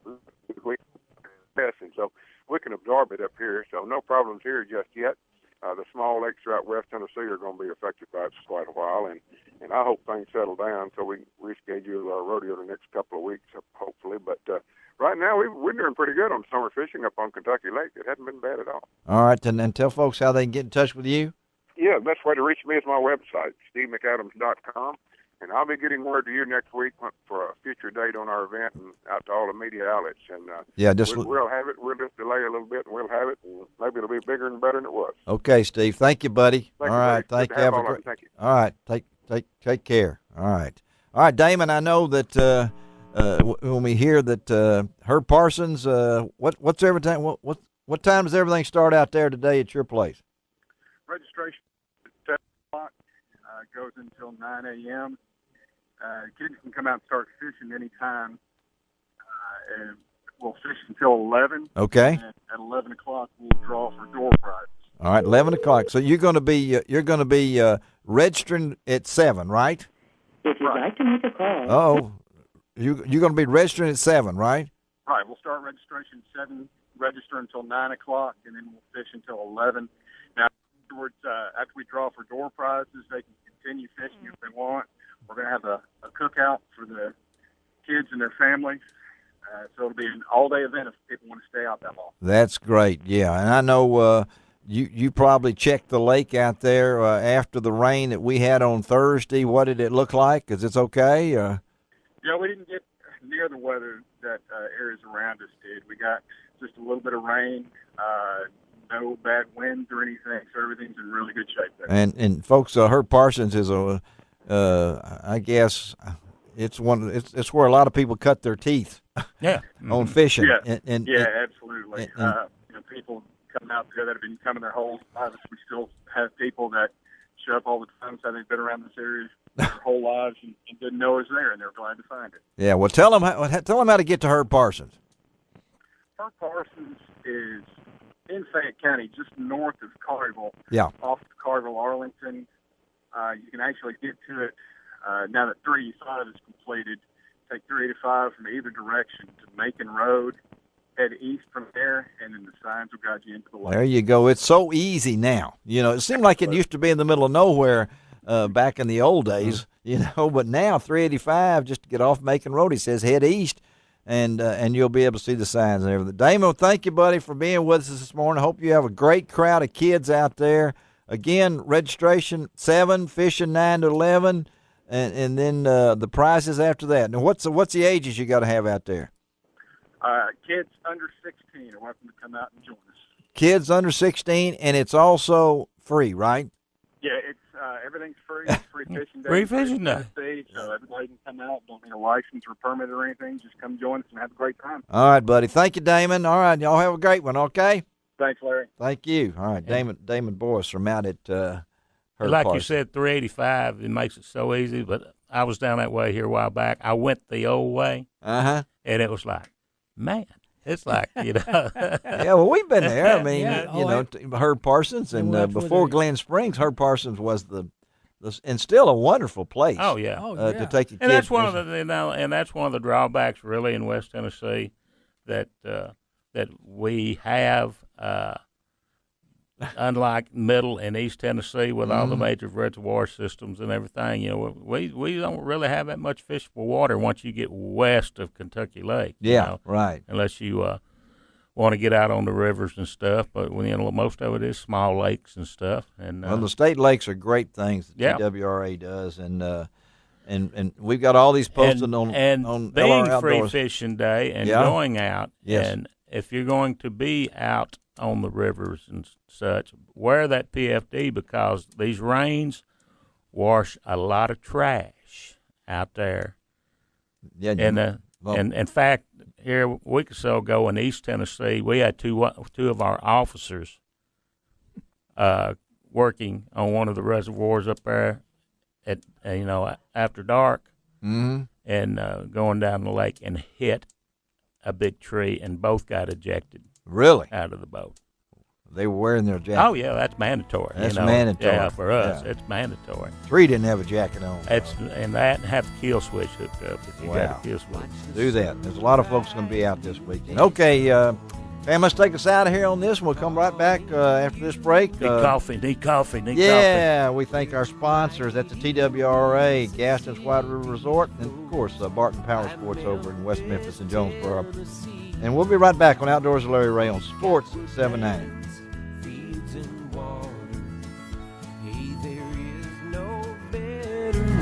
So we can absorb it up here. So no problems here just yet. The small lakes throughout West Tennessee are going to be affected by it for quite a while, and I hope things settle down so we can reschedule our rodeo the next couple of weeks, hopefully. But right now we're doing pretty good on summer fishing up on Kentucky Lake. It hasn't been bad at all. All right, and tell folks how they can get in touch with you. Yeah, the best way to reach me is my website, SteveMcCadams.com, and I'll be getting word to you next week for a future date on our event and out to all the media outlets. And we'll have it. We'll just delay a little bit, and we'll have it, and maybe it'll be bigger and better than it was. Okay, Steve. Thank you, buddy. Thank all you, right, buddy. thank you. Thank you. All right, take care. All right, Damon. I know that when we hear that her Parsons, what's everything? What time does everything start out there today at your place? Registration at 7 o'clock, goes until 9 a.m. Kids can come out and start fishing anytime, and we'll fish until 11. Okay. And at 11 o'clock, we'll draw for door prizes. All right, 11 o'clock. So you're going to be registering at 7, right? If you'd like to make a call. Oh, you're going to be registering at 7, right? Right. We'll start registration at 7, register until 9 o'clock, and then we'll fish until 11. Now, afterwards, after we draw for door prizes, they can continue fishing if they want. We're going to have a cookout for the kids and their families. So it'll be an all-day event if people want to stay out that long. That's great, yeah. And I know you probably checked the lake out there after the rain that we had on Thursday. What did it look like? Is it okay? Yeah, we didn't get near the weather that areas around us did. We got just a little bit of rain, no bad winds or anything, so everything's in really good shape there. And folks, her Parsons is I guess it's where a lot of people cut their teeth. Yeah. On fishing. Yeah, absolutely. People coming out there that have been coming their whole lives. We still have people that show up all the time, so they've been around this area their whole lives and didn't know it was there, and they're glad to find it. Yeah, well, tell them how to get to Herb Parsons. Herb Parsons is in Fayette County, just north of Collierville. Yeah. Off of Collierville, Arlington. You can actually get to it now that 385 is completed. Take 385 from either direction to Macon Road, head east from there, and then the signs will guide you into the lake. There you go. It's so easy now. It seemed like it used to be in the middle of nowhere back in the old days, but now 385, just to get off Macon Road, he says head east, and you'll be able to see the signs and everything. Damon, thank you, buddy, for being with us this morning. I hope you have a great crowd of kids out there. Again, registration 7, fishing 9 to 11. And then the prizes after that. Now, what's the ages you got to have out there? Kids under 16 are welcome to come out and join us. Kids under 16, and it's also free, right? Yeah, it's everything's free. It's free fishing day. Free fishing day. So everybody can come out. Don't need a license or permit or anything. Just come join us and have a great time. All right, buddy. Thank you, Damon. All right, y'all have a great one. Okay. Thanks, Larry. Thank you. All right, Damon Boyce from out at. Like Parsons. you said, 385, it makes it so easy, but I was down that way here a while back. I went the old way, and it was like, man, it's like, Yeah, well, we've been there. I mean, Herb Parsons, and before Glen Springs, Herb Parsons was and still a wonderful place. Oh, yeah. To take a kid. And that's one of the drawbacks, really, in West Tennessee that we have. Unlike Middle and East Tennessee with all the major reservoir systems and everything, we don't really have that much fishable water once you get west of Kentucky Lake. Right. Unless you want to get out on the rivers and stuff, but most of it is small lakes and stuff. And the state lakes are great things that TWRA does, and And we've got all these posted on being LR Free Outdoors. Fishing Day and going out. Yes. And if you're going to be out on the rivers and such, wear that PFD because these rains wash a lot of trash out there. Yeah. And in fact, here a week or so ago in East Tennessee, we had two of our officers working on one of the reservoirs up there at after dark, and going down the lake and hit a big tree, and both got ejected. Really? Out of the boat. They were wearing their jacket. Oh yeah, that's mandatory. That's mandatory. Yeah, for us, Yeah. it's mandatory. 3 didn't have a jacket on. And that have the kill switch hooked up. If you got a kill switch, Do that. There's a lot of folks going to be out this weekend. Okay, fam, let's take us out of here on this. We'll come right back after this break. Need coffee. Yeah, we thank our sponsors at the TWRA, Gastons White River Resort, and of course Barton Power Sports over in West Memphis and Jonesboro. And we'll be right back on Outdoors with Larry Rea on Sports 790.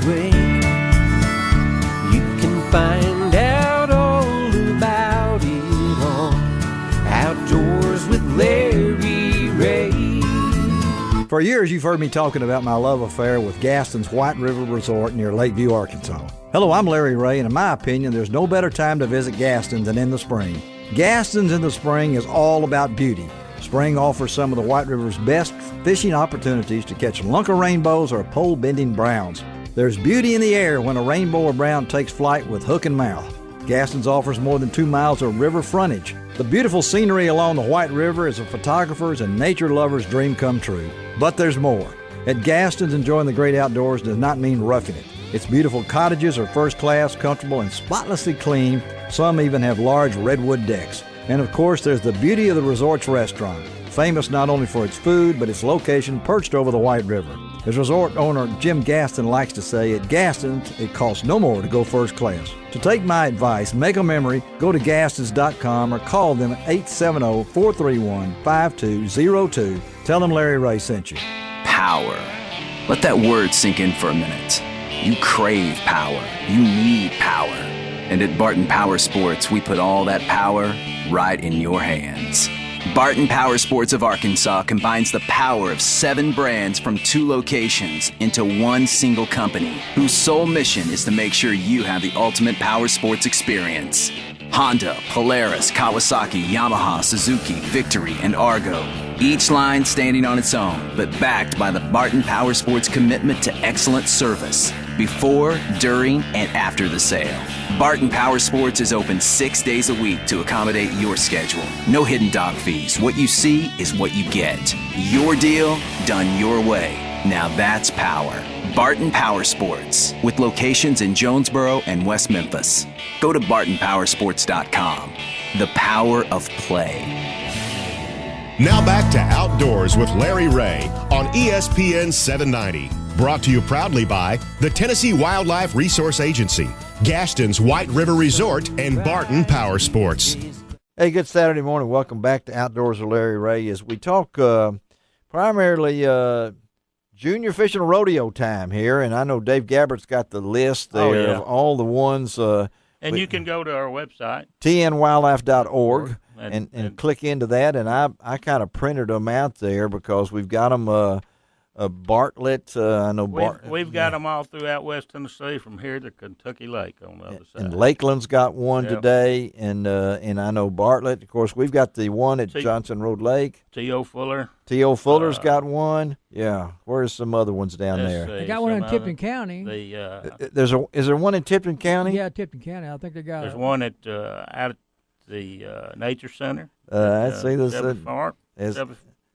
Way. You can find out all about it on Outdoors with Larry Rea. For years, you've heard me talking about my love affair with Gastons White River Resort near Lakeview, Arkansas. Hello, I'm Larry Rea, and in my opinion, there's no better time to visit Gastons than in the spring. Gastons in the spring is all about beauty. Spring offers some of the White River's best fishing opportunities to catch lunker rainbows or pole-bending browns. There's beauty in the air when a rainbow or brown takes flight with hook and mouth. Gastons offers more than 2 miles of river frontage. The beautiful scenery along the White River is a photographer's and nature lover's dream come true. But there's more. At Gastons, enjoying the great outdoors does not mean roughing it. Its beautiful cottages are first class, comfortable, and spotlessly clean. Some even have large redwood decks. And of course, there's the beauty of the resort's restaurant, famous not only for its food, but its location perched over the White River. As resort owner Jim Gaston likes to say, at Gaston's, it costs no more to go first class. To take my advice, make a memory, go to Gastons.com or call them at 870-431-5202. Tell them Larry Rea sent you. Power. Let that word sink in for a minute. You crave power. You need power. And at Barton Power Sports, we put all that power right in your hands. Barton Power Sports of Arkansas combines the power of 7 brands from 2 locations into one single company, whose sole mission is to make sure you have the ultimate power sports experience. Honda, Polaris, Kawasaki, Yamaha, Suzuki, Victory, and Argo. Each line standing on its own, but backed by the Barton Power Sports commitment to excellent service before, during, and after the sale. Barton Power Sports is open 6 days a week to accommodate your schedule. No hidden dog fees. What you see is what you get. Your deal, done your way. Now that's power. Barton Power Sports, with locations in Jonesboro and West Memphis. Go to bartonpowersports.com. The power of play. Now back to Outdoors with Larry Rea on ESPN 790. Brought to you proudly by the Tennessee Wildlife Resource Agency, Gastons White River Resort, and Barton Power Sports. Hey, good Saturday morning. Welcome back to Outdoors with Larry Rea as we talk primarily junior fishing rodeo time here. And I know Dave Gabbard's got the list there of all the ones. And you can go to our website, tnwildlife.org, and click into that. And I kind of printed them out there because we've got them Bartlett. I know we've got them all throughout West Tennessee, from here to Kentucky Lake on the other side. And Lakeland's got one today, and I know Bartlett. Of course, we've got the one at Johnson Road Lake. T.O. Fuller. T.O. Fuller's got one. Yeah, where's some other ones down there? They got one in Tipton County. Is there one in Tipton County? Yeah, Tipton County. I think they got. There's one at out at the Nature Center. I'd say this.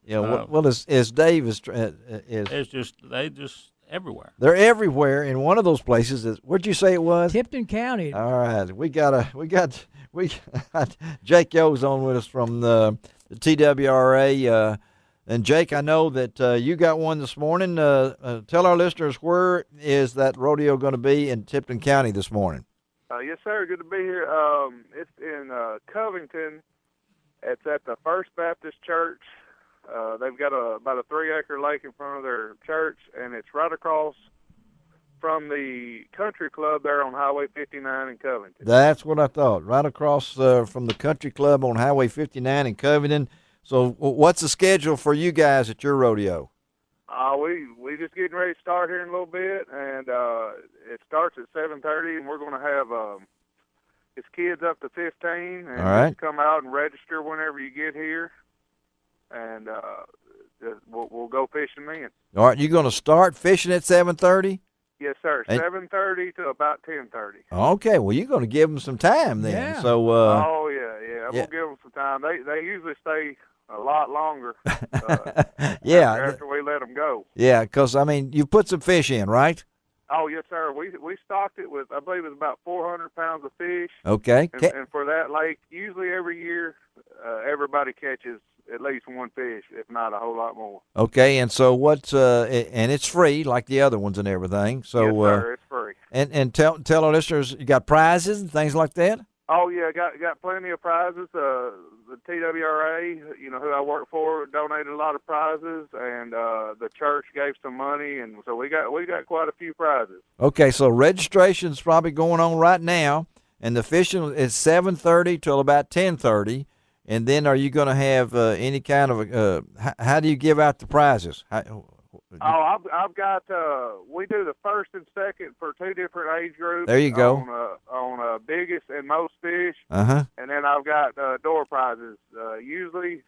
Well, as Dave is it's just they just everywhere. They're everywhere. In one of those places is, where'd you say it was? Tipton County. All right, we got Jake Yoes on with us from the TWRA, and Jake, I know that you got one this morning. Tell our listeners, where is that rodeo going to be in Tipton County this morning? Yes, sir. Good to be here. It's in Covington. It's at the First Baptist Church. They've got about a 3-acre lake in front of their church, and it's right across from the country club there on Highway 59 in Covington. That's what I thought. Right across from the country club on Highway 59 in Covington. So what's the schedule for you guys at your rodeo? We just getting ready to start here in a little bit, and it starts at 7:30, and we're going to have it's kids up to 15, and all right, just come out and register whenever you get here, and we'll go fishing then. All right, you going to start fishing at 7:30? Yes, sir. 7:30 to about 10:30. Okay, well you're going to give them some time then. Yeah. So. Oh yeah. We'll give them some time. They usually stay a lot longer. Yeah. After we let them go. Yeah, because I mean you put some fish in, right? Oh yes, sir. We stocked it with, I believe it was about 400 pounds of fish. Okay. And for that lake, usually every year, everybody catches at least one fish, if not a whole lot more. Okay, and so what's and it's free like the other ones and everything. So yes, sir, it's free. And tell our listeners you got prizes and things like that. Oh yeah, got plenty of prizes. The TWRA, who I work for, donated a lot of prizes, and the church gave some money, and so we got quite a few prizes. Okay, so registration's probably going on right now, and the fishing is 7:30 till about 10:30. And then are you going to have any kind of how do you give out the prizes? I've got we do the first and second for two different age groups. There you go. On biggest and most fish. Uh-huh. And then I've got door prizes. Usually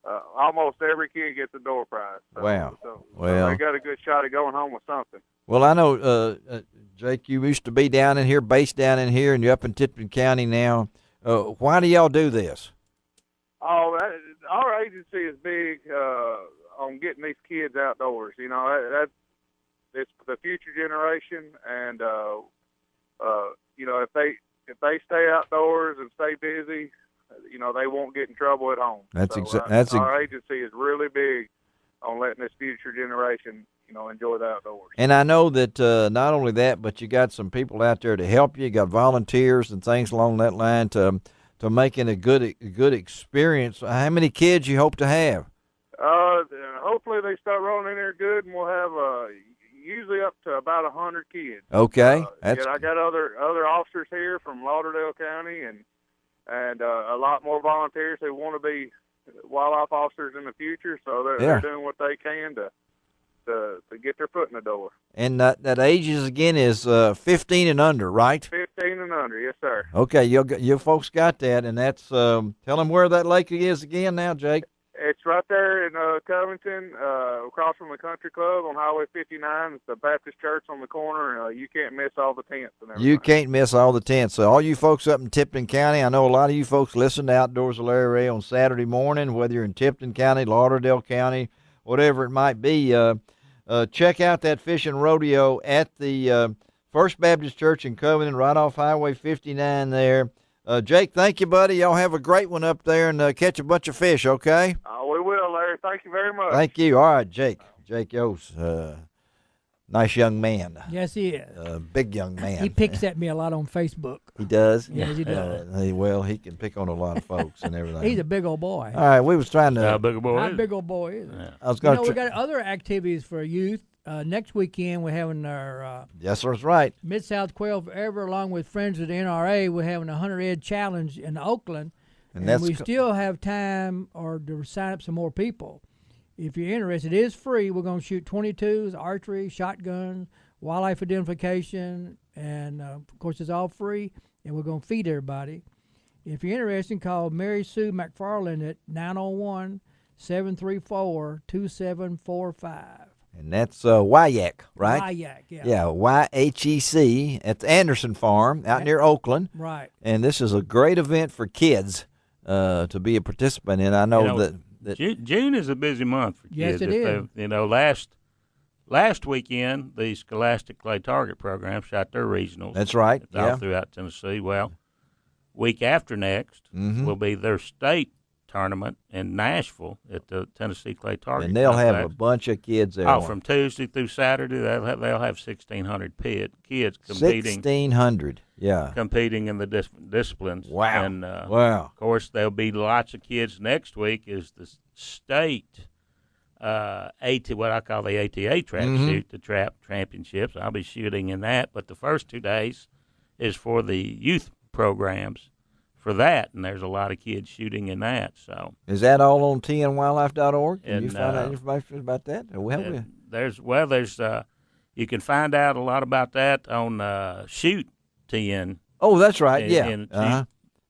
almost every kid gets a door prize. Wow. So well, they got a good shot at going home with something. Well, I know, Jake, you used to be down in here, based down in here, and you're up in Tipton County now. Why do y'all do this? Oh, our agency is big on getting these kids outdoors. It's the future generation, and if they stay outdoors and stay busy, they won't get in trouble at home. Our agency is really big on letting this future generation, enjoy the outdoors. And I know that not only that, but you got some people out there to help you. You got volunteers and things along that line to making a good experience. How many kids you hope to have? Hopefully they start rolling in there good, and we'll have usually up to about 100 kids. Okay, I got other officers here from Lauderdale County, and a lot more volunteers who want to be wildlife officers in the future. So they're doing what they can to get their foot in the door. And that ages again is 15 and under, right? 15 and under, yes, sir. Okay, you folks got that, and that's tell them where that lake is again now, Jake. It's right there in Covington, across from the country club on Highway 59. It's the Baptist church on the corner. You can't miss all the tents and everything. You can't miss all the tents. So all you folks up in Tipton County, I know a lot of you folks listen to Outdoors with Larry Rea on Saturday morning, whether you're in Tipton County, Lauderdale County, whatever it might be. Check out that fishing rodeo at the First Baptist Church in Covington, right off Highway 59 there. Jake, thank you, buddy. Y'all have a great one up there and catch a bunch of fish, okay? We will, Larry. Thank you very much. Thank you. All right, Jake. Jake Yoes, nice young man. Yes, he is. Big young man. He picks at me a lot on Facebook. He does? Yes, he does. Well, he can pick on a lot of folks and everything. He's a big old boy. All right, we was trying to... How big a boy Not is a big old boy, is yeah. I was going we got other activities for youth. Next weekend, we're having our yes, sir, that's right. Mid-South Quail Forever, along with friends of the NRA. We're having a 100 Challenge in Oakland, and we still have time to sign up some more people. If you're interested, it is free. We're going to shoot 22s, archery, shotguns, wildlife identification, and of course, it's all free, and we're going to feed everybody. If you're interested, call Mary Sue McFarland at 901-734-2745. And that's Wyack, right? Wyack, yeah. Yeah, YHEC at the Anderson Farm out near Oakland. Right. And this is a great event for kids to be a participant in. I know that June is a busy month for kids. Yes, it is. Last weekend, the Scholastic Clay Target program shot their regionals. That's right. All throughout Tennessee. Well, week after next will be their state tournament in Nashville at the Tennessee Clay Target. And they'll have a bunch of kids there. Oh, from Tuesday through Saturday, they'll have 1,600 kids competing. 1,600, yeah. Competing in the disciplines. Wow. And, wow. Of course, there'll be lots of kids next week as the state what I call the ATA trap shoot, the trap championships. I'll be shooting in that, but the first 2 days is for the youth programs for that, and there's a lot of kids shooting in that. So is that all on tnwildlife.org? Can you And, find out information about that? Well, there's you can find out a lot about that on Shoot TN. Oh, that's right. Yeah.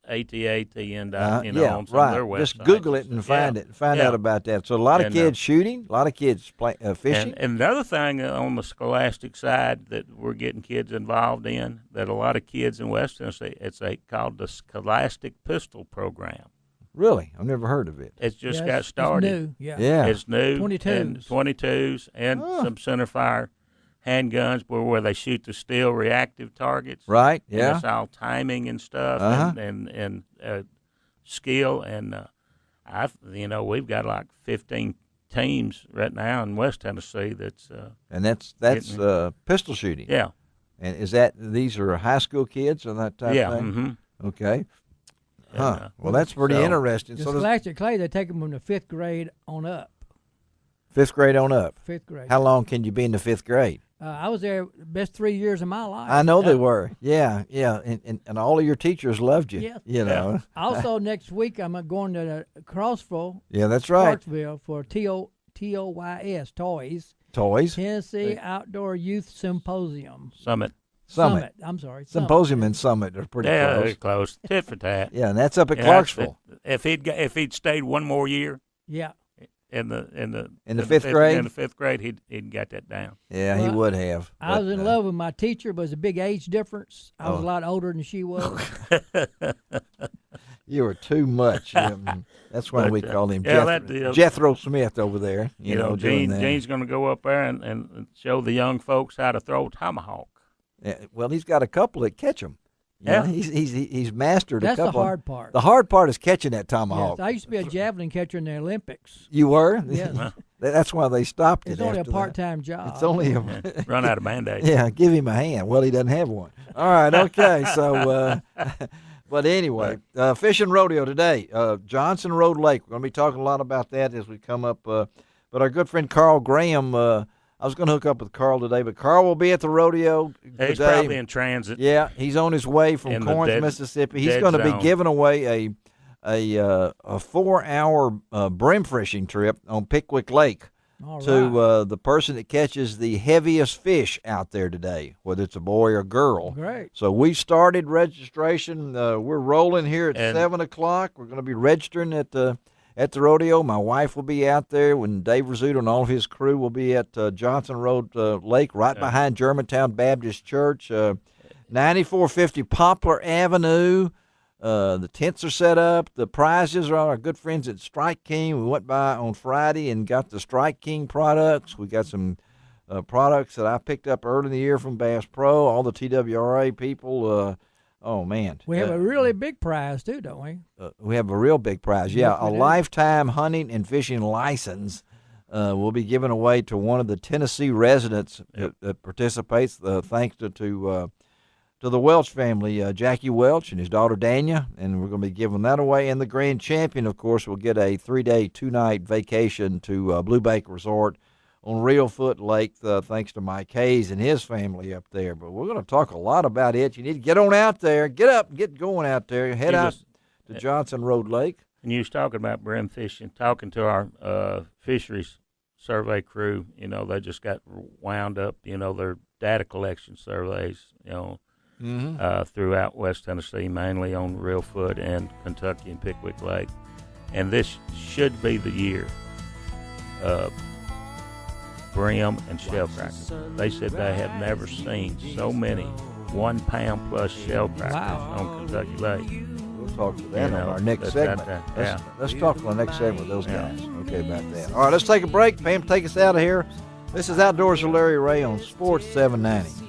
ATATN, yeah, on some right. of their websites. Just Google it and find out about that. So a lot of kids shooting, a lot of kids fishing. And another thing on the scholastic side that we're getting kids involved in, that a lot of kids in West Tennessee, it's called the Scholastic Pistol Program. Really? I've never heard of it. It's just got started. It's new. Yeah. It's new. 22s. 22s and some centerfire handguns where they shoot the steel reactive targets. Right, And yeah. it's all timing and stuff and skill. And, we've got like 15 teams right now in West Tennessee that's and that's pistol shooting. Yeah. And these are high school kids and that type of thing? Mm-hmm. Okay. Well, that's pretty interesting. The So Scholastic Clay, they take them from the 5th grade on up. 5th grade on up. 5th grade. How long can you be in the 5th grade? I was there the best 3 years of my life. I know they were. Yeah. And all of your teachers loved you. Yeah. You know. Also, next week, I'm going to Crossville. Yeah, that's right. Clarksville for TOYS, Toys. Toys. Tennessee Outdoor Youth Symposium. Summit. I'm sorry. Symposium and Summit are pretty Yeah, close. they're close. Tit for tat. Yeah, and that's up at Clarksville. If he'd stayed one more year. Yeah. In the 5th grade? In the 5th grade, he'd got that down. Yeah, he would have. I was in love with my teacher, but it was a big age difference. I was a lot older than she was. You were too much. That's why we call him Yeah, Jethro Smith over there. You know, doing that. Gene's going to go up there and show the young folks how to throw a tomahawk. Yeah, well, he's got a couple that catch them. Yeah. He's mastered That's a couple. the hard part. The hard part is catching that tomahawk. Yes, I used to be a javelin catcher in the Olympics. You were? Yes. That's why they stopped it. It's only a after that. part-time job. It's only a Run out of Band-Aids. Yeah, give him a hand. Well, he doesn't have one. All right, okay. So, but anyway, fishing rodeo today. Johnson Road Lake. We're going to be talking a lot about that as we come up. But our good friend Carl Graham, I was going to hook up with Carl today, but Carl will be at the rodeo today. He's probably in transit. Yeah, he's on his way from Corinth, Mississippi. He's going to be giving away a 4-hour brim fishing trip on Pickwick Lake to the person that catches the heaviest fish out there today, whether it's a boy or girl. Great. So we started registration. We're rolling here at 7 o'clock. We're going to be registering at the rodeo. My wife will be out there when Dave Rizzuto and all of his crew will be at Johnson Road Lake, right behind Germantown Baptist Church, 9450 Poplar Avenue. The tents are set up. The prizes are our good friends at Strike King. We went by on Friday and got the Strike King products. We got some products that I picked up early in the year from Bass Pro, all the TWRA people. Oh, man. We have a really big prize, too, don't we? We have a real big prize. Yeah, a lifetime hunting and fishing license will be given away to one of the Tennessee residents that participates, thanks to the Welch family, Jackie Welch and his daughter Dania, and we're going to be giving that away. And the grand champion, of course, will get a 3-day, 2-night vacation to Blue Bank Resort on Reelfoot Lake, thanks to Mike Hayes and his family up there. But we're going to talk a lot about it. You need to get on out there, get up, get going out there, head out to Johnson Road Lake. And you was talking about brim fishing, talking to our fisheries survey crew. You know, they just got wound up, their data collection surveys, throughout West Tennessee, mainly on Reelfoot and Kentucky and Pickwick Lake. And this should be the year of brim and shell crackers. They said they have never seen so many 1-pound plus shell crackers on Kentucky Lake. We'll talk to them on our next segment. Let's talk on the next segment with those guys. Okay, about that. All right, let's take a break. Pam, take us out of here. This is Outdoors with Larry Rea on Sports 790.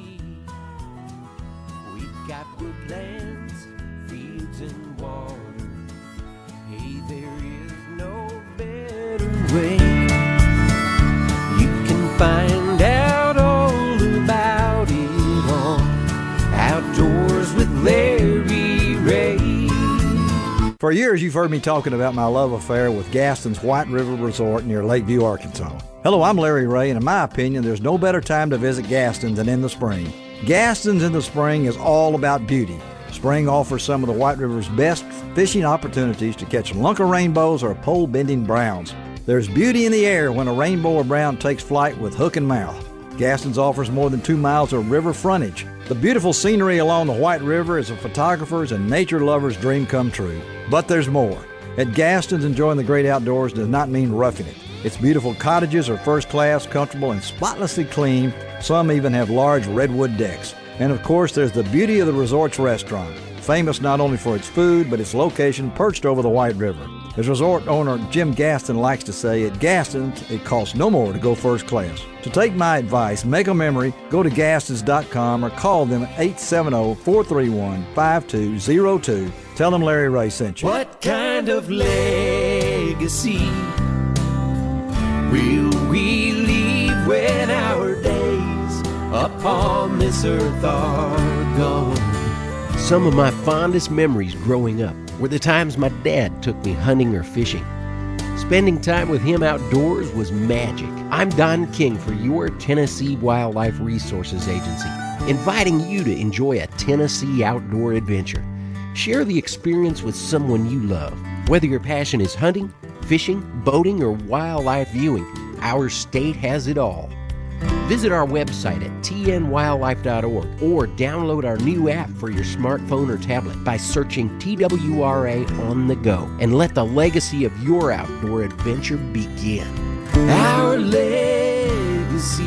We've got woodlands, fields, and water. Hey, there is no better way. Find out all about it on Outdoors with Larry Rea. For years, you've heard me talking about my love affair with Gaston's White River Resort near Lakeview, Arkansas. Hello, I'm Larry Rea, and in my opinion, there's no better time to visit Gaston's than in the spring. Gaston's in the spring is all about beauty. Spring offers some of the White River's best fishing opportunities to catch lunker rainbows or pole-bending browns. There's beauty in the air when a rainbow or brown takes flight with hook and mouth. Gaston's offers more than 2 miles of river frontage. The beautiful scenery along the White River is a photographer's and nature lover's dream come true. But there's more. At Gaston's, enjoying the great outdoors does not mean roughing it. Its beautiful cottages are first class, comfortable, and spotlessly clean. Some even have large redwood decks. And of course, there's the beauty of the resort's restaurant, famous not only for its food, but its location perched over the White River. As resort owner Jim Gaston likes to say, at Gaston's, it costs no more to go first class. To take my advice, make a memory, go to Gastons.com or call them at 870-431-5202. Tell them Larry Rea sent you. What kind of legacy will we leave when our days upon this earth are gone? Some of my fondest memories growing up were the times my dad took me hunting or fishing. Spending time with him outdoors was magic. I'm Don King for your Tennessee Wildlife Resources Agency, inviting you to enjoy a Tennessee outdoor adventure. Share the experience with someone you love. Whether your passion is hunting, fishing, boating, or wildlife viewing, our state has it all. Visit our website at tnwildlife.org or download our new app for your smartphone or tablet by searching TWRA on the go, and let the legacy of your outdoor adventure begin. Our legacy.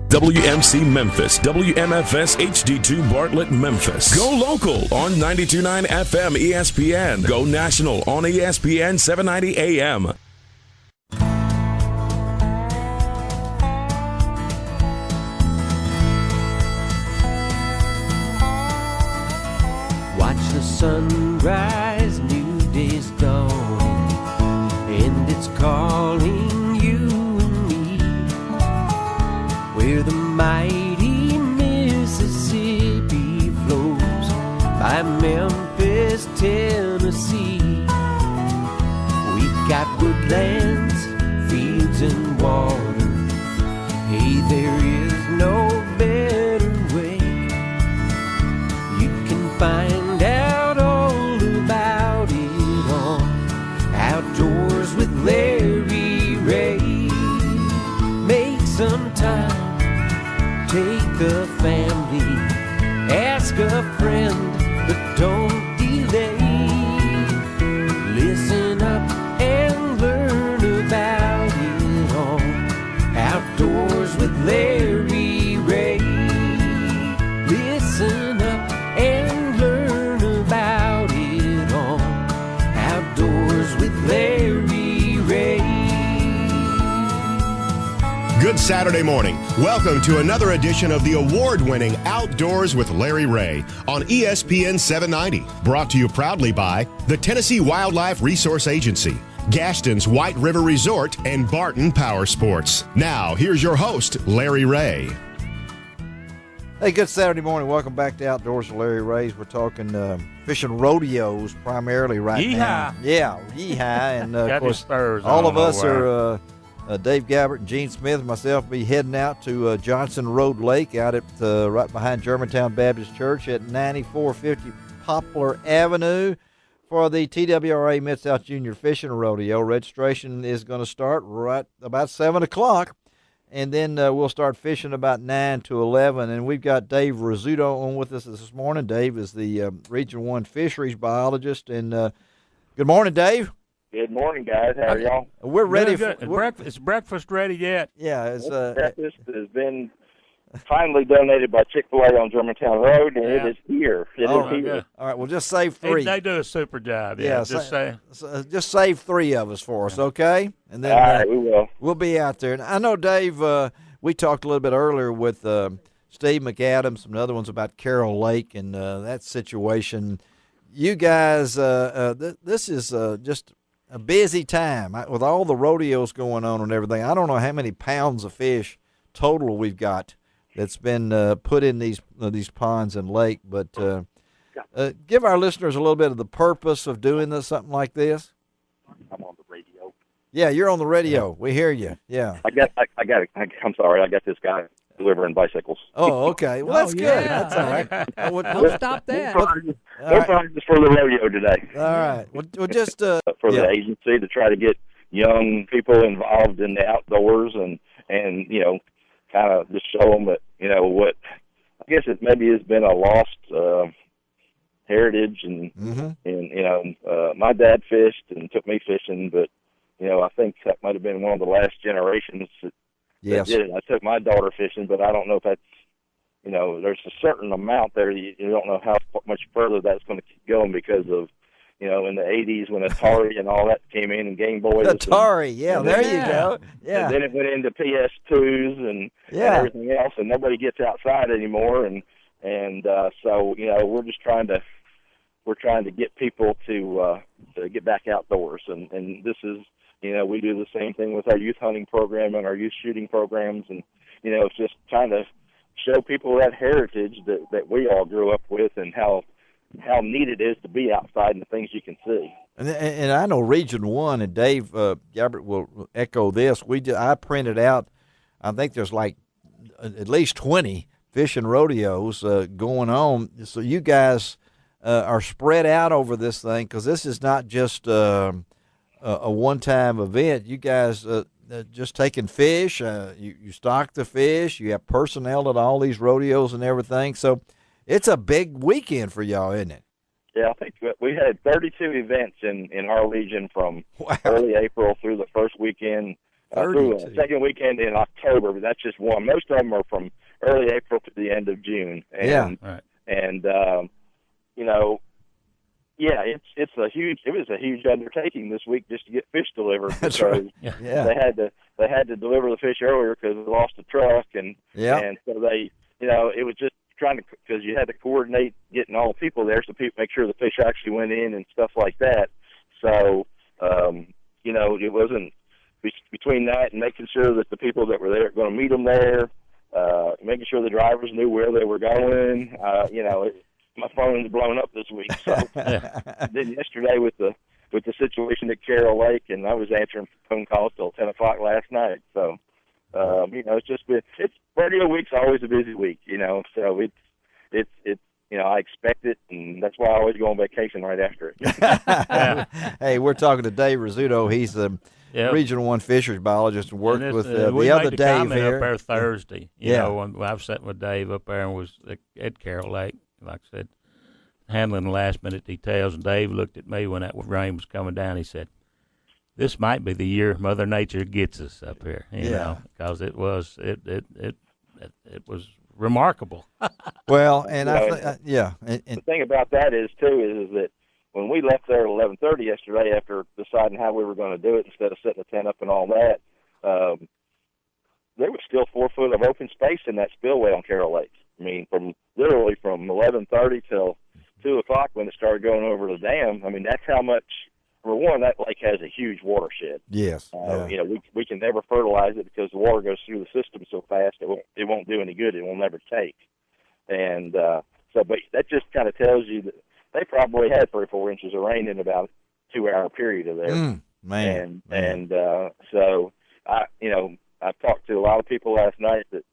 WMC Memphis, WMFS HD2 Bartlett Memphis. Go local on 92.9 FM ESPN. Go national on ESPN 790 AM. Watch the sunrise, new day's dawning, and it's calling you and me. Where the mighty Mississippi flows by Memphis, Tennessee. We've got woodlands, fields, and water. Hey, there is no better way. You can find out all about it on Outdoors with Larry Rea. Make some time. Take the family, ask a friend, but don't delay. Listen up and learn about it all. Outdoors with Larry Rea. Listen up and learn about it all. Outdoors with Larry Rea. Good Saturday morning. Welcome to another edition of the award-winning Outdoors with Larry Rea on ESPN 790. Brought to you proudly by the Tennessee Wildlife Resource Agency, Gaston's White River Resort, and Barton Power Sports. Now, here's your host, Larry Rea. Hey, good Saturday morning. Welcome back to Outdoors with Larry Rea. We're talking fishing rodeos primarily right now. Yeah, yeehaw. And of course, all of us are Dave Gabbard and Gene Smith and myself be heading out to Johnson Road Lake out at right behind Germantown Baptist Church at 9450 Poplar Avenue for the TWRA Mid-South Junior Fishing Rodeo. Registration is going to start right about 7 o'clock, and then we'll start fishing about 9 to 11. And we've got Dave Rizzuto on with us this morning. Dave is the Region 1 fisheries biologist. And good morning, Dave. Good morning, guys. How are y'all? We're ready. Is breakfast ready yet? Yeah. It's, breakfast has been finally donated by Chick-fil-A on Germantown Road, and it is here. It is here. Good. All right. Well, just save 3. They do a super job. Yeah. Just save 3 of us for us, okay? And then all right, we will. We'll be out there. And I know, Dave, we talked a little bit earlier with Steve McCadams, some other ones about Carroll Lake and that situation. You guys, this is just a busy time with all the rodeos going on and everything. I don't know how many pounds of fish total we've got that's been put in these ponds and lake. But give our listeners a little bit of the purpose of doing something like this. I'm on the radio. Yeah, you're on the radio. We hear you. Yeah. I'm sorry. I got this guy delivering bicycles. Oh, okay. Well, that's good. Yeah. That's all right. Don't stop that. No prizes for the rodeo today. All right. Well, just for the agency to try to get young people involved in the outdoors and kind of just show them that what I guess it maybe has been a lost heritage and my dad fished and took me fishing, but I think that might have been one of the last generations that did it. I took my daughter fishing, but I don't know if that's there's a certain amount there you don't know how much further that's going to keep going because of in the 80s when Atari and all that came in and Game Boys. Atari, there you go. Yeah. And then it went into PS2s and everything else, and nobody gets outside anymore. And so we're just trying to get people to get back outdoors. And this is we do the same thing with our youth hunting program and our youth shooting programs, and it's just trying to show people that heritage that we all grew up with and how neat it is to be outside and the things you can see. And I know Region 1, and Dave Gabbard will echo this. I printed out, I think there's like at least 20 fishing rodeos going on. So you guys are spread out over this thing because this is not just a one-time event. You guys just taking fish, you stock the fish, you have personnel at all these rodeos and everything. So it's a big weekend for y'all, isn't it? Yeah, I think we had 32 events in our region from early April through the first weekend, through the second weekend in October, but that's just one. Most of them are from early April to the end of June. And, it was a huge undertaking this week just to get fish delivered. That's because right. They had to deliver the fish earlier because they lost a truck, and so they, it was just trying to, because you had to coordinate getting all the people there so people make sure the fish actually went in and stuff like that. So, it wasn't between that and making sure that the people that were there going to meet them there, making sure the drivers knew where they were going. My phone's blown up this week. So then yesterday with the situation at Carroll Lake, and I was answering phone calls till 10 o'clock last night. So, it's just been, rodeo week's always a busy week, so it's I expect it, and that's why I always go on vacation right after it. Hey, we're talking to Dave Rizzuto. He's the Regional 1 fisheries biologist and worked with the other Dave here. Up there Thursday. When I was sitting with Dave up there and was at Carroll Lake, like I said, handling the last-minute details, and Dave looked at me when that rain was coming down. He said, "This might be the year Mother Nature gets us up here," because it was remarkable. Well, and the thing about that is that when we left there at 11:30 yesterday, after deciding how we were going to do it instead of setting the tent up and all that, there was still 4 foot of open space in that spillway on Carroll Lake. I mean, from 11:30 till 2 o'clock when it started going over the dam. I mean, that's how much. For one, that lake has a huge watershed. Yes. We can never fertilize it because the water goes through the system so fast it won't do any good. It will never take. And but that just kind of tells you that they probably had 3 or 4 inches of rain in about a 2-hour period of there. So I talked to a lot of people last night that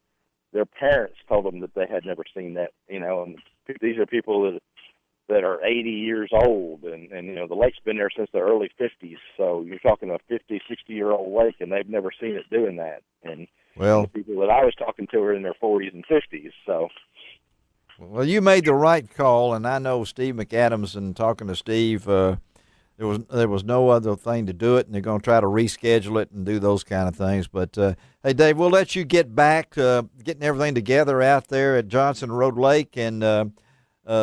their parents told them that they had never seen that. And these are people that are 80 years old, and the lake's been there since the early 50s, so you're talking a 50, 60-year-old lake, and they've never seen it doing that. And the people that I was talking to are in their 40s and 50s, so. Well, you made the right call, and I know Steve McCadams, and talking to Steve, there was no other thing to do it, and they're going to try to reschedule it and do those kind of things. But, hey, Dave, we'll let you get back getting everything together out there at Johnson Road Lake, and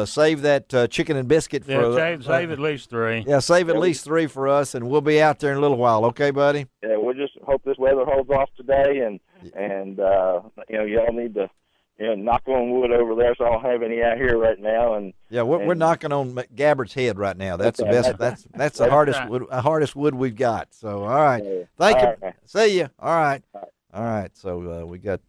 save that chicken and biscuit for save at least 3. Yeah, save at least 3 for us, and we'll be out there in a little while. Okay, buddy? Yeah, we'll just hope this weather holds off today, and y'all need to knock on wood over there, so I don't have any out here right now. And we're knocking on Gabbard's head right now. That's the best. That's the hardest wood we've got. So all right, thank you. See you. All right. So we got.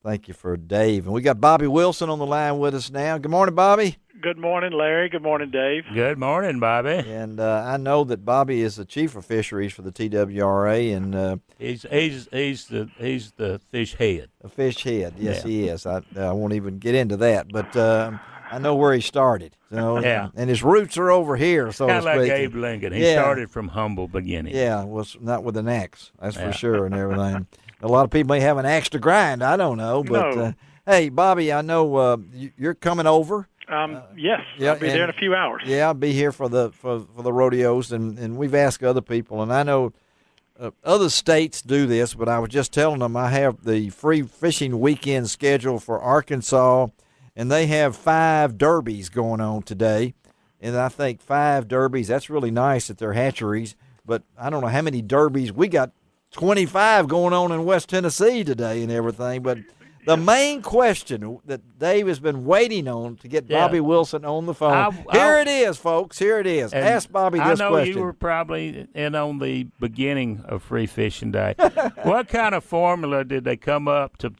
Thank you for Dave. And we got Bobby Wilson on the line with us now. Good morning, Bobby. Good morning, Larry. Good morning, Dave. Good morning, Bobby. And I know that Bobby is the chief of fisheries for the TWRA, and he's the fish head. A fish head, yes, he is. I won't even get into that, but I know where he started. So, and his roots are over here, so kind to of speak. like Abe Lincoln. He started from humble beginnings. Yeah, was not with an axe, that's for sure, and everything. A lot of people may have an axe to grind. I don't know, but hey, Bobby, I know you're coming over. Yes, I'll be there in a few hours. Yeah, I'll be here for the rodeos, and we've asked other people, and I know other states do this, but I was just telling them I have the free fishing weekend schedule for Arkansas, and they have 5 derbies going on today, and I think 5 derbies, that's really nice at their hatcheries, but I don't know how many derbies. We got 25 going on in West Tennessee today and everything, but the main question that Dave has been waiting on to get Bobby Wilson on the phone. Here it is, folks. Here it is. Ask Bobby this question. I know you were probably in on the beginning of Free Fishing Day. What kind of formula did they come up to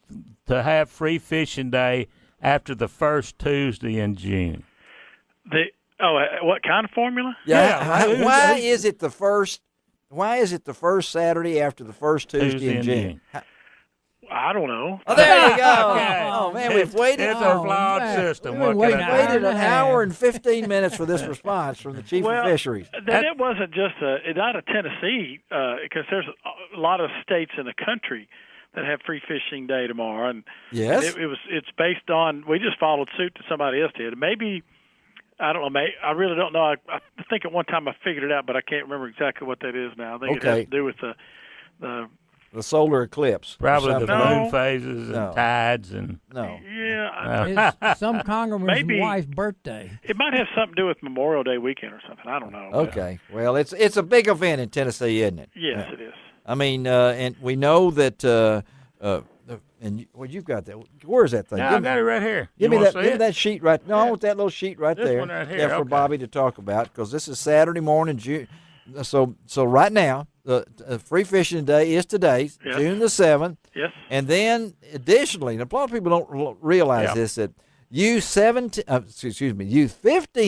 have Free Fishing Day after the first Tuesday in June? What kind of formula? Yeah. Why is it the first? Why is it the first Saturday after the first Tuesday in June? I don't know. Oh, there you go. Okay. Oh, man, we've waited. It's a flawed system. We've waited an hour and 15 minutes for this response from the Chief of Fisheries. It wasn't just not a Tennessee, because there's a lot of states in the country that have Free Fishing Day tomorrow. And yes, it's based on, we just followed suit to somebody else did. Maybe, I don't know, I really don't know. I think at one time I figured it out, but I can't remember exactly what that is now. I think it has to do with the solar eclipse. Probably the moon phases and tides and it's some congressman's wife's birthday. It might have something to do with Memorial Day weekend or something. I don't know. Okay. Well, it's a big event in Tennessee, isn't it? Yes, it is. I mean, and we know that. You've got that. Where's that thing? I got it right here. Give me that sheet right. No, I want that little sheet right there. One right here. Yeah, for Bobby to talk about, because this is Saturday morning, June. So right now, Free Fishing Day is today, June the 7th. Yes. And then additionally, and a lot of people don't realize this, that youth 15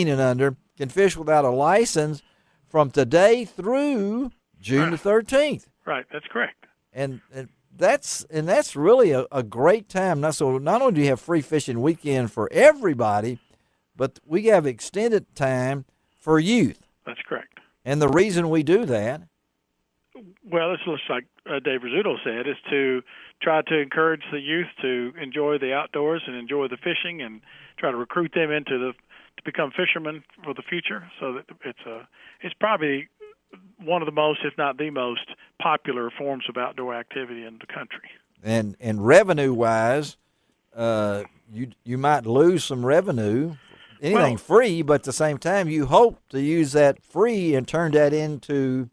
and under can fish without a license from today through June the 13th. Right, that's correct. And that's really a great time. So not only do you have Free Fishing Weekend for everybody, but we have extended time for youth. That's correct. And the reason we do that, well, it's just like Dave Rizzuto said, is to try to encourage the youth to enjoy the outdoors and enjoy the fishing, and try to recruit them to become fishermen for the future. So that it's probably one of the most, if not the most, popular forms of outdoor activity in the country. And revenue wise, you might lose some revenue. Anything free, but at the same time, you hope to use that free and turn that into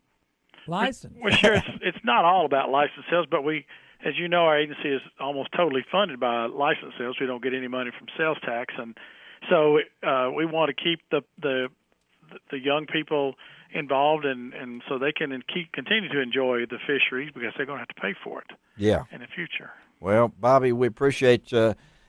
license. Well, sure, it's not all about license sales, but we, as you know, our agency is almost totally funded by license sales. We don't get any money from sales tax, and so we want to keep the young people involved, and so they can continue to enjoy the fisheries, because they're going to have to pay for it. In the future. Well, Bobby, we appreciate.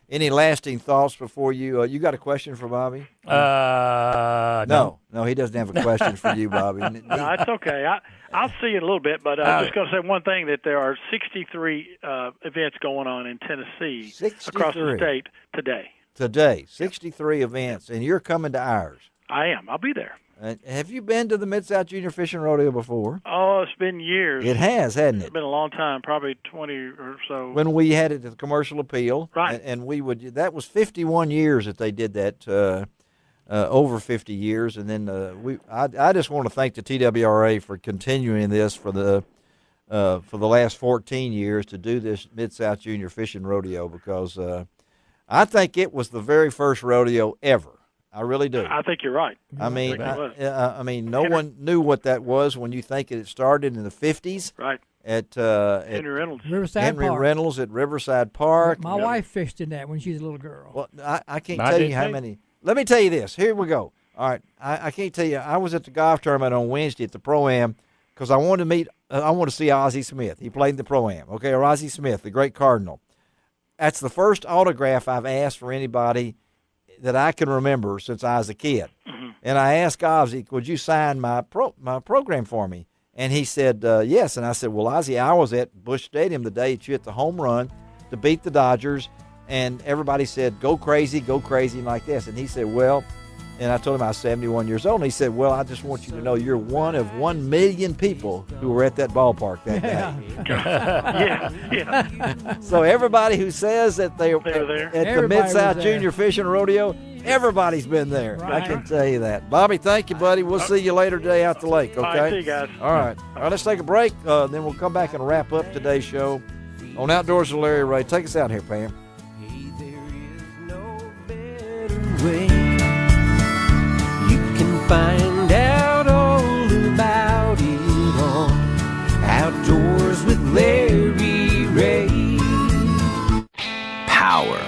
Any lasting thoughts before you? You got a question for Bobby? No, he doesn't have a question for you, Bobby. No, it's okay. I'll see you in a little bit, but I'm just going to say one thing: that there are 63 events going on in Tennessee across the state today. Today, 63 events, and you're coming to ours. I am. I'll be there. Have you been to the Mid-South Junior Fishing Rodeo before? Oh, it's been years. It has, hasn't it? It's been a long time, probably 20 or so. When we had it at the Commercial Appeal. Right. And we would, that was 51 years that they did that, over 50 years. And then I just want to thank the TWRA for continuing this for the last 14 years to do this Mid-South Junior Fishing Rodeo, because I think it was the very first rodeo ever. I really do. I think you're right. I mean, no one knew what that was when you think it started in the 50s. Right. At Henry Reynolds. Riverside Park. Reynolds at Riverside Park. My wife fished in that when she was a little girl. Well, I can't tell you how many. Let me tell you this. Here we go. All right. I can't tell you. I was at the golf tournament on Wednesday at the Pro-Am because I wanted to see Ozzie Smith. He played in the Pro-Am. Okay, or Ozzie Smith, the great Cardinal. that's the first autograph I've asked for anybody that I can remember since I was a kid. Mm-hmm. And I asked Ozzy, would you sign my program for me? And he said, yes. And I said, well, Ozzy, I was at Busch Stadium the day that you hit the home run to beat the Dodgers, and everybody said, go crazy like this. And he said, well, and I told him I was 71 years old, and he said, well, I just want you to know you're one of 1 million people who were at that ballpark that day. Yeah. So everybody who says that they're there. at the Mid-South Junior Fishing Rodeo, everybody's been there. Right. I can tell you that. Bobby, thank you, buddy. We'll see you later today out the lake, okay? All right, see you guys. All right. All right, let's take a break. Then we'll come back and wrap up today's show on Outdoors with Larry Rea. Take us out here, Pam. You can find out all about it on Outdoors with Larry Rea. Power.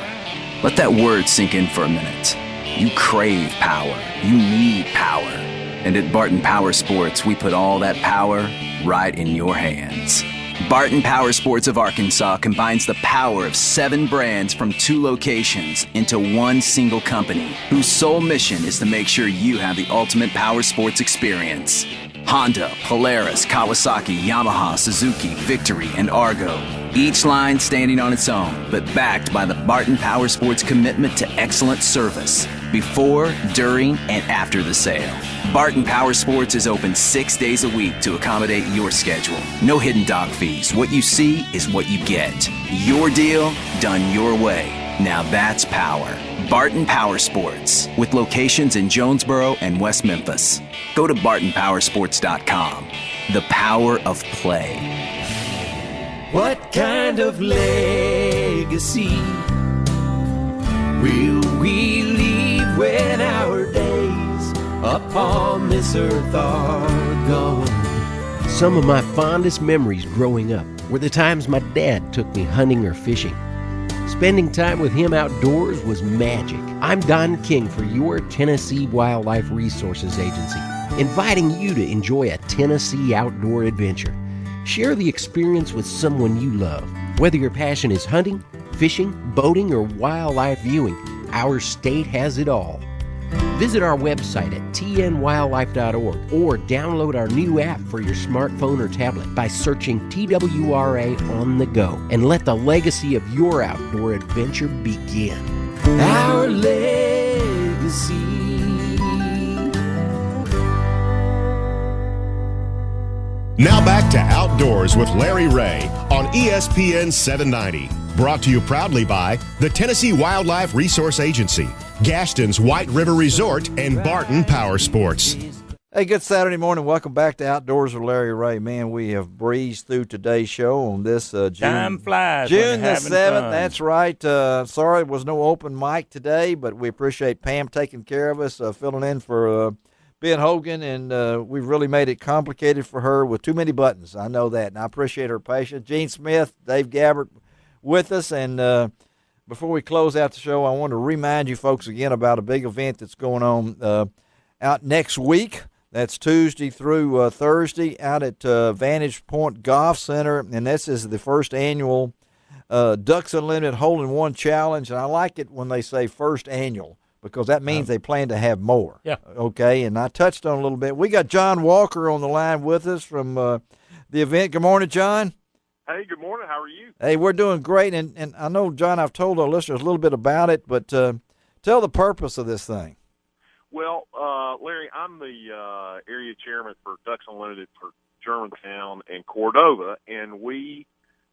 Let that word sink in for a minute. You crave power. You need power. And at Barton Power Sports, we put all that power right in your hands. Barton Power Sports of Arkansas combines the power of 7 brands from 2 locations into one single company, whose sole mission is to make sure you have the ultimate power sports experience. Honda, Polaris, Kawasaki, Yamaha, Suzuki, Victory, and Argo. Each line standing on its own, but backed by the Barton Power Sports commitment to excellent service before, during, and after the sale. Barton Power Sports is open 6 days a week to accommodate your schedule. No hidden dog fees. What you see is what you get. Your deal, done your way. Now that's power. Barton Power Sports, with locations in Jonesboro and West Memphis. Go to bartonpowersports.com. The power of play. What kind of legacy will we leave when our days upon this earth are gone? Some of my fondest memories growing up were the times my dad took me hunting or fishing. Spending time with him outdoors was magic. I'm Don King for your Tennessee Wildlife Resources Agency, inviting you to enjoy a Tennessee outdoor adventure. Share the experience with someone you love. Whether your passion is hunting, fishing, boating, or wildlife viewing, our state has it all. Visit our website at tnwildlife.org or download our new app for your smartphone or tablet by searching TWRA on the go, and let the legacy of your outdoor adventure begin. Our legacy. Now back to Outdoors with Larry Rea on ESPN 790. Brought to you proudly by the Tennessee Wildlife Resource Agency, Gaston's White River Resort, and Barton Power Sports. Hey, good Saturday morning. Welcome back to Outdoors with Larry Rea. Man, we have breezed through today's show on this June. Time flies. June the 7th. Fun. That's right. Sorry, there was no open mic today, but we appreciate Pam taking care of us, filling in for Ben Hogan, and we've really made it complicated for her with too many buttons. I know that, and I appreciate her patience. Gene Smith, Dave Gabbard with us, and before we close out the show, I want to remind you folks again about a big event that's going on out next week. That's Tuesday through Thursday out at Vantage Point Golf Center, and this is the first annual Ducks Unlimited Hole-in-One Challenge, and I like it when they say first annual because that means they plan to have more. Yeah. Okay, and I touched on it a little bit. We got John Walker on the line with us from the event. Good morning, John. Hey, good morning. How are you? Hey, we're doing great, and I know, John, I've told our listeners a little bit about it, but tell the purpose of this thing. Well, Larry, I'm the area chairman for Ducks Unlimited for Germantown and Cordova, and we,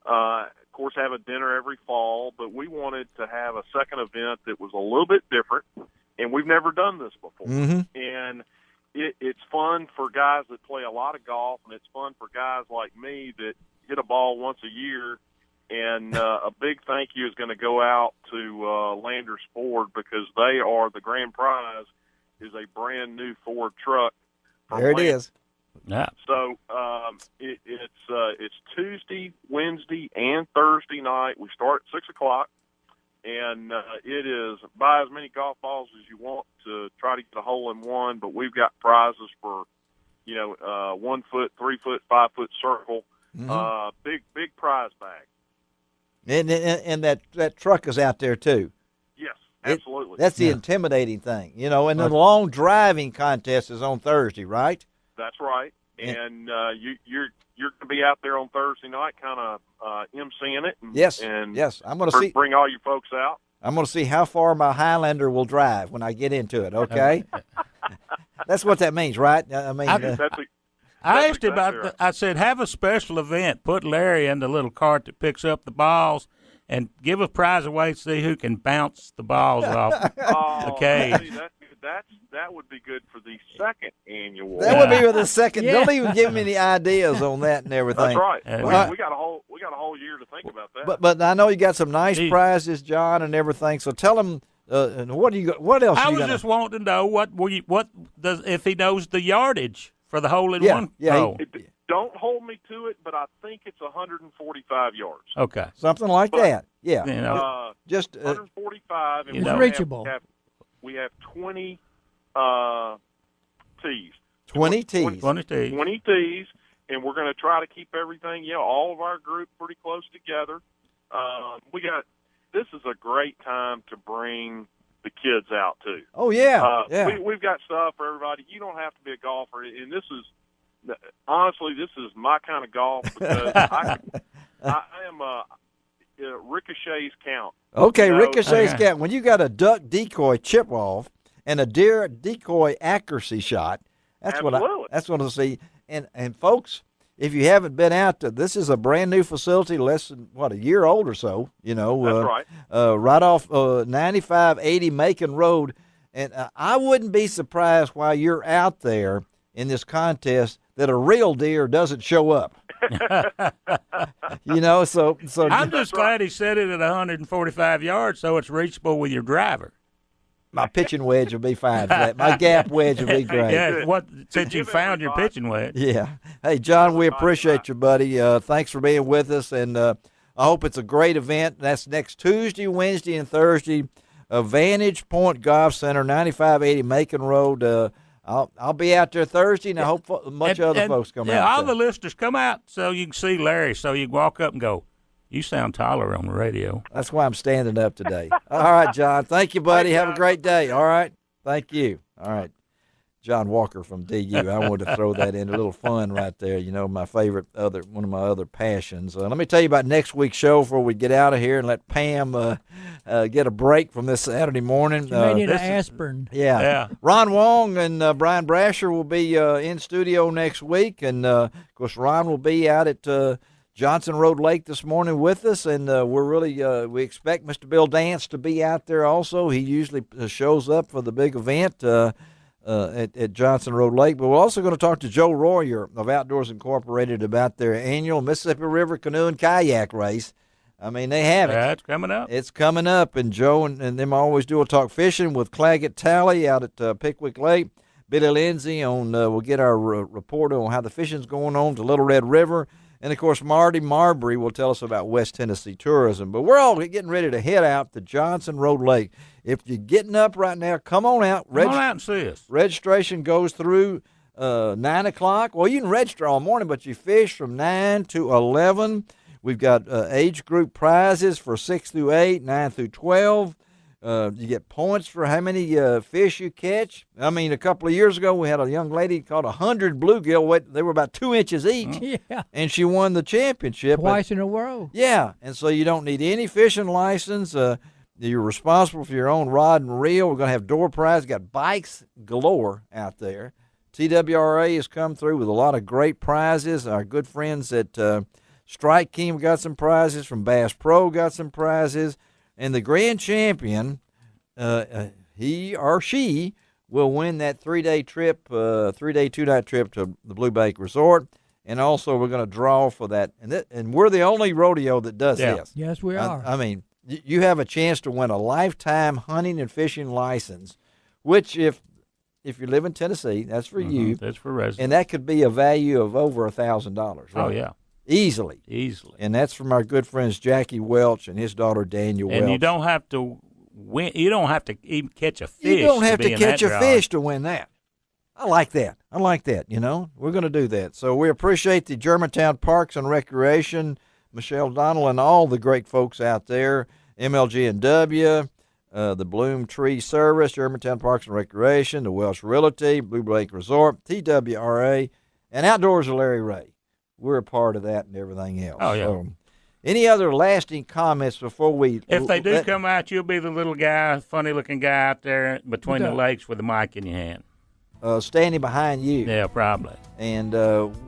of course, have a dinner every fall, but we wanted to have a second event that was a little bit different, and we've never done this before. Mm-hmm. And it's fun for guys that play a lot of golf, and it's fun for guys like me that hit a ball once a year. And a big thank you is going to go out to Landers Ford because they are the grand prize is a brand new Ford truck. There it is. Yeah. So it's Tuesday, Wednesday, and Thursday night. We start at 6:00, and it is buy as many golf balls as you want to try to get a hole-in-one. But we've got prizes for 1 foot, 3 foot, 5 foot circle. Mm-hmm. Big prize bag. And that truck is out there too. Yes, absolutely. That's the intimidating thing, you know. And the long driving contest is on Thursday, right? That's right. And you're going to be out there on Thursday night, kind of emceeing it. And, yes. I'm going to bring all you folks out. I'm going to see how far my Highlander will drive when I get into it. Okay. That's what that means, right? I mean, I asked him about. I said, have a special event. Put Larry in the little cart that picks up the balls, and give a prize away to see who can bounce the balls off. Okay. That would be good for the second annual. That would be for the second. Yeah. Don't even give me any ideas on that and everything. That's right. We got a whole year to think about that. But I know you got some nice prizes, John, and everything. So tell them. What do you got? What else? I was just wanting to know if he knows the yardage for the hole in one. Yeah. Don't hold me to it, but I think it's 145 yards. Okay, something like that. Yeah. You know, just 145. And it's reachable. We have 20 tees. 20 tees. 20 tees. 20 tees, and we're going to try to keep everything. All of our group pretty close together. This is a great time to bring the kids out too. Oh yeah, We've got stuff for everybody. You don't have to be a golfer, and this is my kind of golf because I am ricochets count. Okay, ricochets count. When you got a duck decoy chip off and a deer decoy accuracy shot, that's Absolutely. what I see. And folks, if you haven't been out to, this is a brand new facility, less than a year old or so. You know, that's right. Right off 9580 Macon Road, and I wouldn't be surprised while you're out there in this contest that a real deer doesn't show up. You know, so I'm just glad he said it at 145 yards, so it's reachable with your driver. My pitching wedge will be fine for that. My gap wedge will be great. Yeah, since you found your pitching wedge. Yeah. Hey, John, we appreciate you, buddy. Thanks for being with us, and I hope it's a great event. That's next Tuesday, Wednesday, and Thursday. Vantage Point Golf Center, 9580 Macon Road. I'll be out there Thursday, and I hope much other folks come out. Yeah, all the listeners come out so you can see Larry, so you can walk up and go, you sound taller on the radio. That's why I'm standing up today. All right, John. Thank you, buddy. Have a great day. All right. Thank you. All right. John Walker from DU. I wanted to throw that in, a little fun right there. You know, my favorite one of my other passions. Let me tell you about next week's show before we get out of here and let Pam get a break from this Saturday morning. You may need an aspirin. Yeah. Ron Wong and Brian Brasher will be in studio next week, and of course Ron will be out at Johnson Road Lake this morning with us, and we're really we expect Mr. Bill Dance to be out there also. He usually shows up for the big event at Johnson Road Lake. But we're also going to talk to Joe Royer of Outdoors Incorporated about their annual Mississippi River Canoe and Kayak Race. I mean, they have it. That's coming up. It's coming up, and Joe and them always do a talk fishing with Claggett Tally out at Pickwick Lake. Billy Lindsay we'll get our report on how the fishing's going on to Little Red River. And, of course, Marty Marbury will tell us about West Tennessee tourism. But we're all getting ready to head out to Johnson Road Lake. If you're getting up right now, come on out. Come on out and see us. Registration goes through 9 o'clock. Well, you can register all morning, but you fish from 9 to 11. We've got age group prizes for 6 through 8, 9 through 12. You get points for how many fish you catch. I mean, a couple of years ago, we had a young lady caught 100 bluegill. They were about 2 inches each, and she won the championship. Twice in a row. Yeah, and so you don't need any fishing license. You're responsible for your own rod and reel. We're going to have door prizes. Got bikes galore out there. TWRA has come through with a lot of great prizes. Our good friends at Strike King got some prizes. From Bass Pro got some prizes. And the grand champion, he or she, will win that 3-day trip, 3-day, 2-night trip to the Blue Bank Resort. And also we're going to draw for that. And we're the only rodeo that does this. Yes, we are. I mean, you have a chance to win a lifetime hunting and fishing license, which if you live in Tennessee, that's for you. That's for residents. And that could be a value of over $1,000, right? Oh, yeah. Easily. And that's from our good friends Jackie Welch and his daughter Daniel Welch. And you don't have to win. You don't have to even catch a fish. You don't have to catch a drawing. fish to win that. I like that. You know. We're going to do that. So we appreciate the Germantown Parks and Recreation, Michelle Donnell, and all the great folks out there, MLG&W, the Bloom Tree Service, Germantown Parks and Recreation, the Welsh Realty, Blue Lake Resort, TWRA, and Outdoors with Larry Rea. We're a part of that and everything else. Oh, yeah. So, any other lasting comments before we... If they do come out, you'll be the little guy, funny-looking guy out there between the lakes with a mic in your hand. Standing behind you. Yeah, probably. And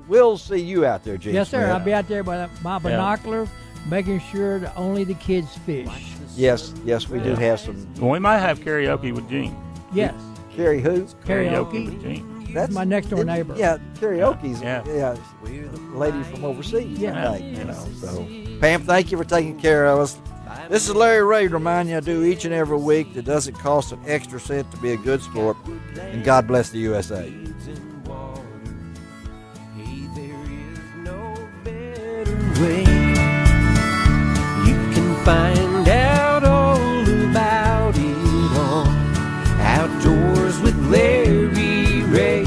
we'll see you out there, Gene. Yes, sir. Smith. I'll be out there with my binocular, making sure that only the kids fish. Yes, we do have some. Well, we might have karaoke with Gene. Yes. Carrie who? Karaoke with Gene. That's my next door neighbor. Yeah, karaoke's the lady from overseas. Yeah. I think, So, Pam, thank you for taking care of us. This is Larry Rea reminding you I do each and every week that doesn't cost an extra cent to be a good sport. And God bless the USA. Way. You can find out all about it on Outdoors with Larry Rea.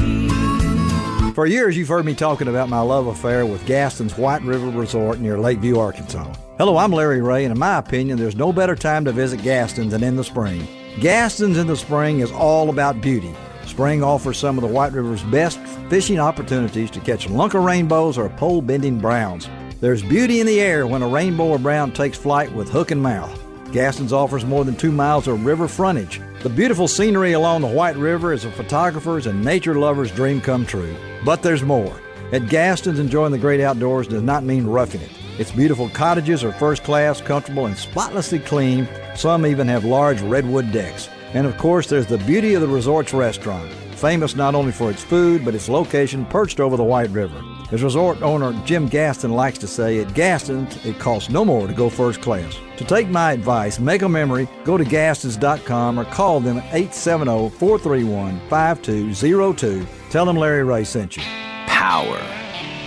For years, you've heard me talking about my love affair with Gastons White River Resort near Lakeview, Arkansas. Hello, I'm Larry Rea, and in my opinion, there's no better time to visit Gastons than in the spring. Gastons in the spring is all about beauty. Spring offers some of the White River's best fishing opportunities to catch lunker rainbows or pole-bending browns. There's beauty in the air when a rainbow or brown takes flight with hook and mouth. Gastons offers more than 2 miles of river frontage. The beautiful scenery along the White River is a photographer's and nature lover's dream come true. But there's more. At Gastons, enjoying the great outdoors does not mean roughing it. Its beautiful cottages are first class, comfortable, and spotlessly clean. Some even have large redwood decks. And of course, there's the beauty of the resort's restaurant, famous not only for its food, but its location perched over the White River. As resort owner Jim Gaston likes to say, at Gaston's, it costs no more to go first class. To take my advice, make a memory, go to Gastons.com or call them at 870-431-5202. Tell them Larry Rea sent you. Power.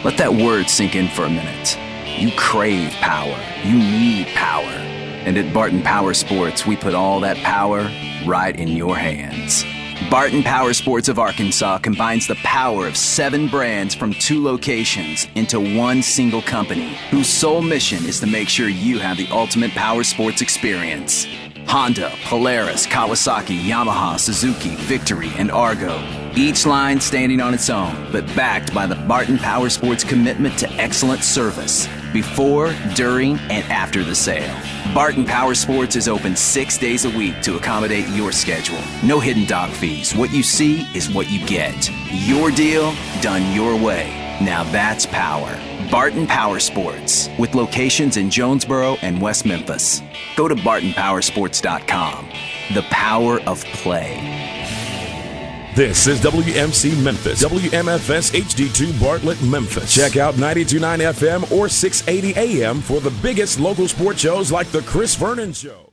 Let that word sink in for a minute. You crave power. You need power. And at Barton Power Sports, we put all that power right in your hands. Barton Power Sports of Arkansas combines the power of 7 brands from 2 locations into one single company whose sole mission is to make sure you have the ultimate power sports experience. Honda, Polaris, Kawasaki, Yamaha, Suzuki, Victory, and Argo. Each line standing on its own, but backed by the Barton Power Sports commitment to excellent service before, during, and after the sale. Barton Power Sports is open 6 days a week to accommodate your schedule. No hidden dog fees. What you see is what you get. Your deal, done your way. Now that's power. Barton Power Sports, with locations in Jonesboro and West Memphis. Go to BartonPowersports.com. The power of play. This is WMC Memphis, WMFS HD2 Bartlett, Memphis. Check out 92.9 FM or 680 AM for the biggest local sports shows like The Chris Vernon Show.